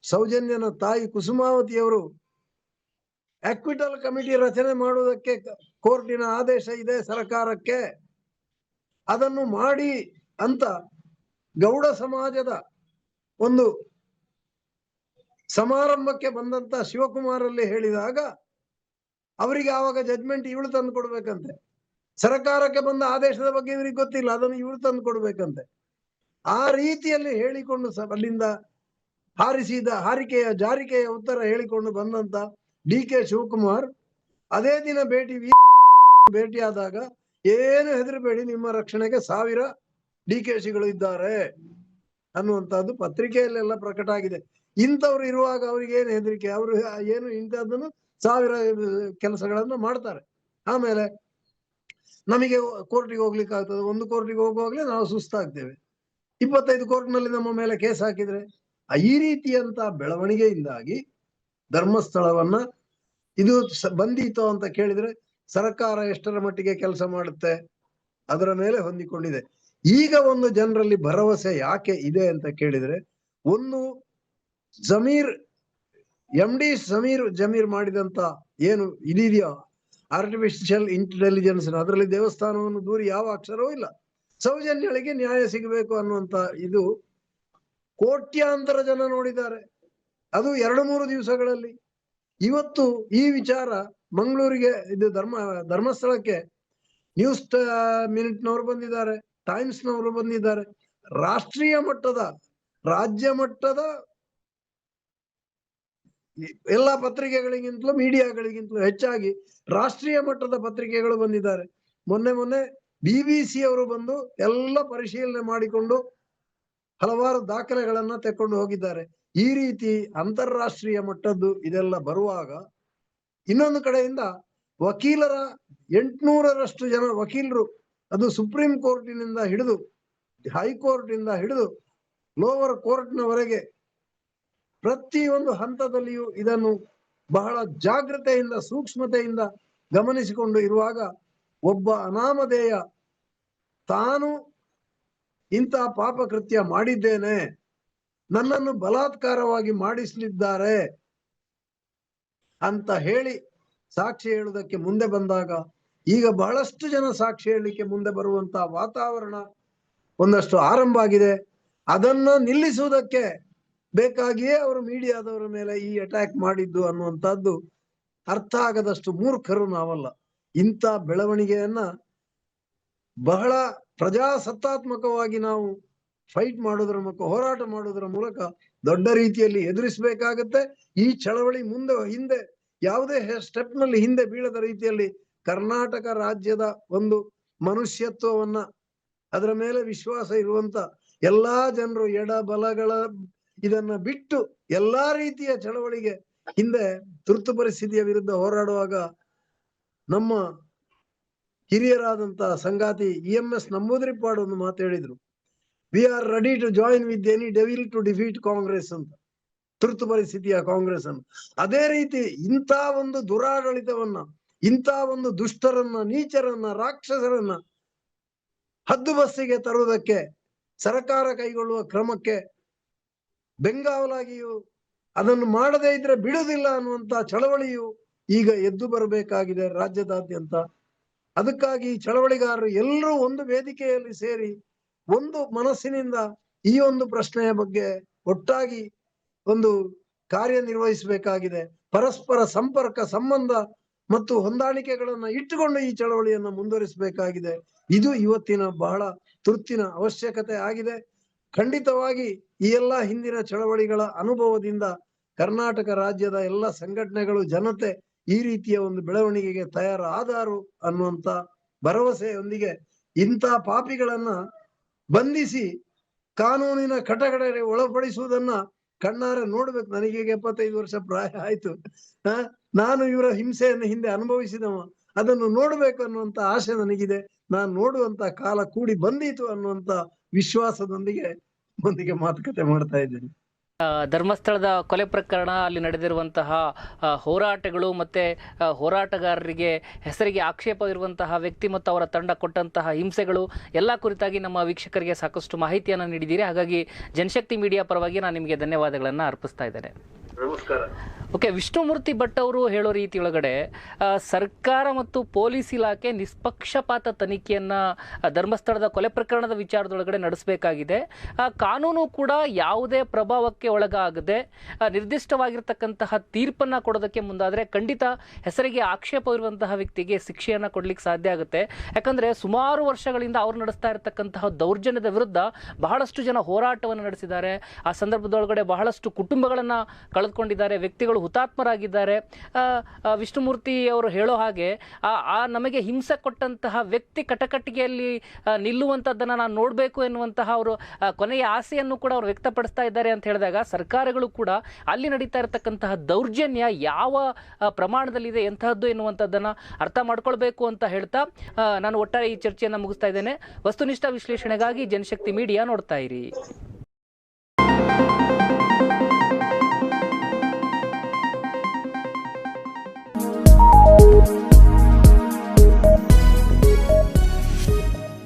ಸೌಜನ್ಯನ ತಾಯಿ ಕುಸುಮಾವತಿಯವರು ಅಕ್ವಿಟಲ್ ಕಮಿಟಿ ರಚನೆ ಮಾಡುವುದಕ್ಕೆ ಕೋರ್ಟಿನ ಆದೇಶ ಇದೆ ಸರ್ಕಾರಕ್ಕೆ, ಅದನ್ನು ಮಾಡಿ ಅಂತ ಗೌಡ ಸಮಾಜದ ಒಂದು ಸಮಾರಂಭಕ್ಕೆ ಬಂದಂತ ಶಿವಕುಮಾರಲ್ಲಿ ಹೇಳಿದಾಗ ಅವರಿಗೆ ಆವಾಗ ಜಡ್ಜ್ಮೆಂಟ್ ಇವಳು ತಂದು ಕೊಡ್ಬೇಕಂತೆ. ಸರ್ಕಾರಕ್ಕೆ ಬಂದ ಆದೇಶದ ಬಗ್ಗೆ ಇವರಿಗೆ ಗೊತ್ತಿಲ್ಲ, ಅದನ್ನು ಇವಳು ತಂದು ಕೊಡ್ಬೇಕಂತೆ. ಆ ರೀತಿಯಲ್ಲಿ ಹೇಳಿಕೊಂಡು ಅಲ್ಲಿಂದ ಹಾರಿಕೆಯ ಜಾರಿಕೆಯ ಉತ್ತರ ಹೇಳಿಕೊಂಡು ಬಂದಂತ ಡಿ ಕೆ ಶಿವಕುಮಾರ್ ಅದೇ ದಿನ ಭೇಟಿಯಾದಾಗ ಏನು ಹೆದರಬೇಡಿ, ನಿಮ್ಮ ರಕ್ಷಣೆಗೆ 1000 DKಶಿಗಳು ಇದ್ದಾರೆ ಅನ್ನುವಂಥದ್ದು ಪತ್ರಿಕೆಯಲ್ಲೆಲ್ಲ ಪ್ರಕಟ ಆಗಿದೆ. ಇಂಥವ್ರು ಇರುವಾಗ ಅವ್ರಿಗೆ ಏನು ಹೆದರಿಕೆ? ಅವರು ಏನು ಇಂಥದ್ದನ್ನು 1000 ಕೆಲಸಗಳನ್ನು ಮಾಡ್ತಾರೆ. ಆಮೇಲೆ ನಮಗೆ ಕೋರ್ಟಿಗೆ ಹೋಗ್ಲಿಕ್ಕೆ ಆಗ್ತದೆ, ಒಂದು ಕೋರ್ಟಿಗೆ ಹೋಗುವಾಗ್ಲೇ ನಾವು ಸುಸ್ತಾಗ್ತೇವೆ. 25 ಕೋರ್ಟ್ನಲ್ಲಿ ನಮ್ಮ ಮೇಲೆ ಕೇಸ್ ಹಾಕಿದ್ರೆ ಈ ರೀತಿಯಂತ ಬೆಳವಣಿಗೆಯಿಂದಾಗಿ ಧರ್ಮಸ್ಥಳವನ್ನ ಇದು ಬಂದೀತು ಅಂತ ಕೇಳಿದ್ರೆ ಸರ್ಕಾರ ಎಷ್ಟರ ಮಟ್ಟಿಗೆ ಕೆಲಸ ಮಾಡುತ್ತೆ ಅದರ ಮೇಲೆ ಹೊಂದಿಕೊಂಡಿದೆ. ಈಗ ಒಂದು ಜನರಲ್ಲಿ ಭರವಸೆ ಯಾಕೆ ಇದೆ ಅಂತ ಕೇಳಿದ್ರೆ, ಒಂದು MD ಸಮೀರ್ ಜಮೀರ್ ಮಾಡಿದಂತ ಏನು ಇದೆಯೋ ಆರ್ಟಿಫಿಷಿಯಲ್ ಇಂಟೆಲಿಜೆನ್ಸ್, ಅದರಲ್ಲಿ ದೇವಸ್ಥಾನವನ್ನು ದೂರಿ ಯಾವ ಅಕ್ಷರವೂ ಇಲ್ಲ. ಸೌಜನ್ಯಗಳಿಗೆ ನ್ಯಾಯ ಸಿಗಬೇಕು ಅನ್ನುವಂತ ಇದು ಕೋಟ್ಯಾಂತರ ಜನ ನೋಡಿದ್ದಾರೆ, ಅದು 2-3 ದಿವಸಗಳಲ್ಲಿ. ಇವತ್ತು ಈ ವಿಚಾರ ಮಂಗಳೂರಿಗೆ ಇದು ಧರ್ಮಸ್ಥಳಕ್ಕೆ ನ್ಯೂಸ್ ಮಿನಿಟ್ನವರು ಬಂದಿದ್ದಾರೆ, ಟೈಮ್ಸ್ನವರು ಬಂದಿದ್ದಾರೆ. ರಾಷ್ಟ್ರೀಯ ಮಟ್ಟದ, ರಾಜ್ಯ ಮಟ್ಟದ ಎಲ್ಲಾ ಪತ್ರಿಕೆಗಳಿಗಿಂತಲೂ ಮೀಡಿಯಾಗಳಿಗಿಂತಲೂ ಹೆಚ್ಚಾಗಿ ರಾಷ್ಟ್ರೀಯ ಮಟ್ಟದ ಪತ್ರಿಕೆಗಳು ಬಂದಿದ್ದಾರೆ. ಮೊನ್ನೆ BBC ಅವರು ಬಂದು ಎಲ್ಲ ಪರಿಶೀಲನೆ ಮಾಡಿಕೊಂಡು ಹಲವಾರು ದಾಖಲೆಗಳನ್ನ ತೆಕ್ಕೊಂಡು ಹೋಗಿದ್ದಾರೆ. ಈ ರೀತಿ ಅಂತಾರಾಷ್ಟ್ರೀಯ ಮಟ್ಟದ್ದು ಇದೆಲ್ಲ ಬರುವಾಗ ಇನ್ನೊಂದು ಕಡೆಯಿಂದ ವಕೀಲರ 800ರಷ್ಟು ಜನ ವಕೀಲರು, ಅದು ಸುಪ್ರೀಂ ಕೋರ್ಟಿನಿಂದ ಹಿಡಿದು ಹೈಕೋರ್ಟ್ ಇಂದ ಹಿಡಿದು ಲೋವರ್ ಕೋರ್ಟ್ನವರೆಗೆ ಪ್ರತಿಯೊಂದು ಹಂತದಲ್ಲಿಯೂ ಇದನ್ನು ಬಹಳ ಜಾಗೃತೆಯಿಂದ ಸೂಕ್ಷ್ಮತೆಯಿಂದ ಗಮನಿಸಿಕೊಂಡು ಇರುವಾಗ ಒಬ್ಬ ಅನಾಮಧೇಯ ತಾನು ಇಂಥ ಪಾಪಕೃತ್ಯ ಮಾಡಿದ್ದೇನೆ, ನನ್ನನ್ನು ಬಲಾತ್ಕಾರವಾಗಿ ಮಾಡಿಸಲಿದ್ದಾರೆ ಅಂತ ಹೇಳಿ ಸಾಕ್ಷಿ ಹೇಳುವುದಕ್ಕೆ ಮುಂದೆ ಬಂದಾಗ ಈಗ ಬಹಳಷ್ಟು ಜನ ಸಾಕ್ಷಿ ಹೇಳಲಿಕ್ಕೆ ಮುಂದೆ ಬರುವಂತ ವಾತಾವರಣ ಒಂದಷ್ಟು ಆರಂಭ ಆಗಿದೆ. ಅದನ್ನ ನಿಲ್ಲಿಸುವುದಕ್ಕೆ ಬೇಕಾಗಿಯೇ ಅವರು ಮೀಡಿಯಾದವರ ಮೇಲೆ ಈ ಅಟ್ಯಾಕ್ ಮಾಡಿದ್ದು ಅನ್ನುವಂಥದ್ದು ಅರ್ಥ ಆಗದಷ್ಟು ಮೂರ್ಖರು ನಾವಲ್ಲ. ಇಂಥ ಬೆಳವಣಿಗೆಯನ್ನ ಬಹಳ ಪ್ರಜಾಸತ್ತಾತ್ಮಕವಾಗಿ ನಾವು ಫೈಟ್ ಮಾಡೋದ್ರ ಮೂಲಕ, ಹೋರಾಟ ಮಾಡೋದ್ರ ಮೂಲಕ ದೊಡ್ಡ ರೀತಿಯಲ್ಲಿ ಎದುರಿಸಬೇಕಾಗತ್ತೆ. ಈ ಚಳವಳಿ ಹಿಂದೆ ಯಾವುದೇ ಸ್ಟೆಪ್ ನಲ್ಲಿ ಹಿಂದೆ ಬೀಳದ ರೀತಿಯಲ್ಲಿ ಕರ್ನಾಟಕ ರಾಜ್ಯದ ಒಂದು ಮನುಷ್ಯತ್ವವನ್ನ, ಅದರ ಮೇಲೆ ವಿಶ್ವಾಸ ಇರುವಂತ ಎಲ್ಲಾ ಜನರು ಎಡ ಬಲಗಳ ಇದನ್ನ ಬಿಟ್ಟು ಎಲ್ಲಾ ರೀತಿಯ ಚಳವಳಿಗೆ ಹಿಂದೆ ತುರ್ತು ಪರಿಸ್ಥಿತಿಯ ವಿರುದ್ಧ ಹೋರಾಡುವಾಗ ನಮ್ಮ ಹಿರಿಯರಾದಂತ ಸಂಗಾತಿ EMS ನಂಬೂದಿರಿಪಾಡು ಒಂದು ಮಾತು ಹೇಳಿದ್ರು, we are ready to join with any devil to defeat Congress ಅಂತ, ತುರ್ತು ಪರಿಸ್ಥಿತಿಯ ಕಾಂಗ್ರೆಸ್ ಅನ್ನು. ಅದೇ ರೀತಿ ಇಂಥ ಒಂದು ದುರಾಡಳಿತವನ್ನ, ಇಂಥ ಒಂದು ದುಷ್ಟರನ್ನ, ನೀಚರನ್ನ, ರಾಕ್ಷಸರನ್ನ ಹದ್ದುಬಸ್ತಿಗೆ ತರುವುದಕ್ಕೆ ಸರ್ಕಾರ ಕೈಗೊಳ್ಳುವ ಕ್ರಮಕ್ಕೆ ಬೆಂಗಾವಲಾಗಿಯೂ ಅದನ್ನು ಮಾಡದೇ ಇದ್ರೆ ಬಿಡುವುದಿಲ್ಲ ಅನ್ನುವಂತ ಚಳವಳಿಯು ಈಗ ಎದ್ದು ಬರಬೇಕಾಗಿದೆ ರಾಜ್ಯದಾದ್ಯಂತ. ಅದಕ್ಕಾಗಿ ಚಳವಳಿಗಾರರು ಎಲ್ಲರೂ ಒಂದು ವೇದಿಕೆಯಲ್ಲಿ ಸೇರಿ ಒಂದು ಮನಸ್ಸಿನಿಂದ ಈ ಒಂದು ಪ್ರಶ್ನೆಯ ಬಗ್ಗೆ ಒಟ್ಟಾಗಿ ಒಂದು ಕಾರ್ಯನಿರ್ವಹಿಸಬೇಕಾಗಿದೆ. ಪರಸ್ಪರ ಸಂಪರ್ಕ, ಸಂಬಂಧ ಮತ್ತು ಹೊಂದಾಣಿಕೆಗಳನ್ನ ಇಟ್ಟುಕೊಂಡು ಈ ಚಳವಳಿಯನ್ನ ಮುಂದುವರಿಸಬೇಕಾಗಿದೆ. ಇದು ಇವತ್ತಿನ ಬಹಳ ತುರ್ತಿನ ಅವಶ್ಯಕತೆ ಆಗಿದೆ. ಖಂಡಿತವಾಗಿ ಈ ಎಲ್ಲ ಹಿಂದಿನ ಚಳವಳಿಗಳ ಅನುಭವದಿಂದ ಕರ್ನಾಟಕ ರಾಜ್ಯದ ಎಲ್ಲ ಸಂಘಟನೆಗಳು, ಜನತೆ ಈ ರೀತಿಯ ಒಂದು ಬೆಳವಣಿಗೆಗೆ ತಯಾರಾದರು ಅನ್ನುವಂತ ಭರವಸೆಯೊಂದಿಗೆ ಇಂಥ ಪಾಪಿಗಳನ್ನ ಬಂಧಿಸಿ ಕಾನೂನಿನ ಕಟಕಡೆಗೆ ಒಳಪಡಿಸುವುದನ್ನ ಕಣ್ಣಾರೆ ನೋಡ್ಬೇಕು. ನನಗೀಗ 75 ವರ್ಷ ಪ್ರಾಯ ಆಯ್ತು. ಆ ನಾನು ಇವರ ಹಿಂಸೆಯನ್ನು ಹಿಂದೆ ಅನುಭವಿಸಿದವ. ಅದನ್ನು ನೋಡ್ಬೇಕು ಅನ್ನುವಂತ ಆಸೆ ನನಗಿದೆ. ನಾನು ನೋಡುವಂತ ಕಾಲ ಕೂಡಿ ಬಂದೀತು ಅನ್ನುವಂತ ವಿಶ್ವಾಸದೊಂದಿಗೆ ಮಾತುಕತೆ ಮಾಡ್ತಾ ಇದ್ದೇನೆ. ಧರ್ಮಸ್ಥಳದ ಕೊಲೆ ಪ್ರಕರಣ, ಅಲ್ಲಿ ನಡೆದಿರುವಂತಹ ಹೋರಾಟಗಳು ಮತ್ತೆ ಹೋರಾಟಗಾರರಿಗೆ ಹೆಸರಿಗೆ ಆಕ್ಷೇಪ ಇರುವಂತಹ ವ್ಯಕ್ತಿ ಮತ್ತು ಅವರ ತಂಡ ಕೊಟ್ಟಂತಹ ಹಿಂಸೆಗಳು ಎಲ್ಲ ಕುರಿತಾಗಿ ನಮ್ಮ ವೀಕ್ಷಕರಿಗೆ ಸಾಕಷ್ಟು ಮಾಹಿತಿಯನ್ನು ನೀಡಿದ್ದೀರಿ. ಹಾಗಾಗಿ ಜನಶಕ್ತಿ ಮೀಡಿಯಾ ಪರವಾಗಿ ನಾನು ನಿಮಗೆ ಧನ್ಯವಾದಗಳನ್ನು ಅರ್ಪಿಸ್ತಾ ಇದ್ದೇನೆ. ನಮಸ್ಕಾರ. ಓಕೆ, ವಿಷ್ಣುಮೂರ್ತಿ ಭಟ್ ಅವರು ಹೇಳೋ ರೀತಿಯೊಳಗಡೆ ಸರ್ಕಾರ ಮತ್ತು ಪೊಲೀಸ್ ಇಲಾಖೆ ನಿಷ್ಪಕ್ಷಪಾತ ತನಿಖೆಯನ್ನು ಧರ್ಮಸ್ಥಳದ ಕೊಲೆ ಪ್ರಕರಣದ ವಿಚಾರದೊಳಗಡೆ ನಡೆಸಬೇಕಾಗಿದೆ. ಕಾನೂನು ಕೂಡ ಯಾವುದೇ ಪ್ರಭಾವಕ್ಕೆ ಒಳಗಾಗದೆ ನಿರ್ದಿಷ್ಟವಾಗಿರ್ತಕ್ಕಂತಹ ತೀರ್ಪನ್ನು ಕೊಡೋದಕ್ಕೆ ಮುಂದಾದರೆ ಖಂಡಿತ ಹೆಸರಿಗೆ ಆಕ್ಷೇಪವಿರುವಂತಹ ವ್ಯಕ್ತಿಗೆ ಶಿಕ್ಷೆಯನ್ನು ಕೊಡಲಿಕ್ಕೆ ಸಾಧ್ಯ ಆಗುತ್ತೆ. ಯಾಕಂದರೆ ಸುಮಾರು ವರ್ಷಗಳಿಂದ ಅವರು ನಡೆಸ್ತಾ ಇರತಕ್ಕಂತಹ ದೌರ್ಜನ್ಯದ ವಿರುದ್ಧ ಬಹಳಷ್ಟು ಜನ ಹೋರಾಟವನ್ನು ನಡೆಸಿದ್ದಾರೆ. ಆ ಸಂದರ್ಭದೊಳಗಡೆ ಬಹಳಷ್ಟು ಕುಟುಂಬಗಳನ್ನು ಕಳೆದುಕೊಂಡಿದ್ದಾರೆ, ವ್ಯಕ್ತಿಗಳು ಹುತಾತ್ಮರಾಗಿದ್ದಾರೆ. ವಿಷ್ಣುಮೂರ್ತಿ ಅವರು ಹೇಳೋ ಹಾಗೆ ನಮಗೆ ಹಿಂಸೆ ಕೊಟ್ಟಂತಹ ವ್ಯಕ್ತಿ ಕಟಕಟಿಗೆಯಲ್ಲಿ ನಿಲ್ಲುವಂಥದ್ದನ್ನು ನಾನು ನೋಡಬೇಕು ಎನ್ನುವಂತಹ ಅವರು ಕೊನೆಯ ಆಸೆಯನ್ನು ಕೂಡ ಅವರು ವ್ಯಕ್ತಪಡಿಸ್ತಾ ಇದ್ದಾರೆ ಅಂತ ಹೇಳಿದಾಗ ಸರ್ಕಾರಗಳು ಕೂಡ ಅಲ್ಲಿ ನಡೀತಾ ಇರತಕ್ಕಂತಹ ದೌರ್ಜನ್ಯ ಯಾವ ಪ್ರಮಾಣದಲ್ಲಿದೆ, ಎಂತಹದ್ದು ಎನ್ನುವಂಥದ್ದನ್ನು ಅರ್ಥ ಮಾಡ್ಕೊಳ್ಬೇಕು ಅಂತ ಹೇಳ್ತಾ ನಾನು ಒಟ್ಟಾರೆ ಈ ಚರ್ಚೆಯನ್ನು ಮುಗಿಸ್ತಾ ಇದ್ದೇನೆ. ವಸ್ತುನಿಷ್ಠ ವಿಶ್ಲೇಷಣೆಗಾಗಿ ಜನಶಕ್ತಿ ಮೀಡಿಯಾ ನೋಡ್ತಾ ಇರಿ.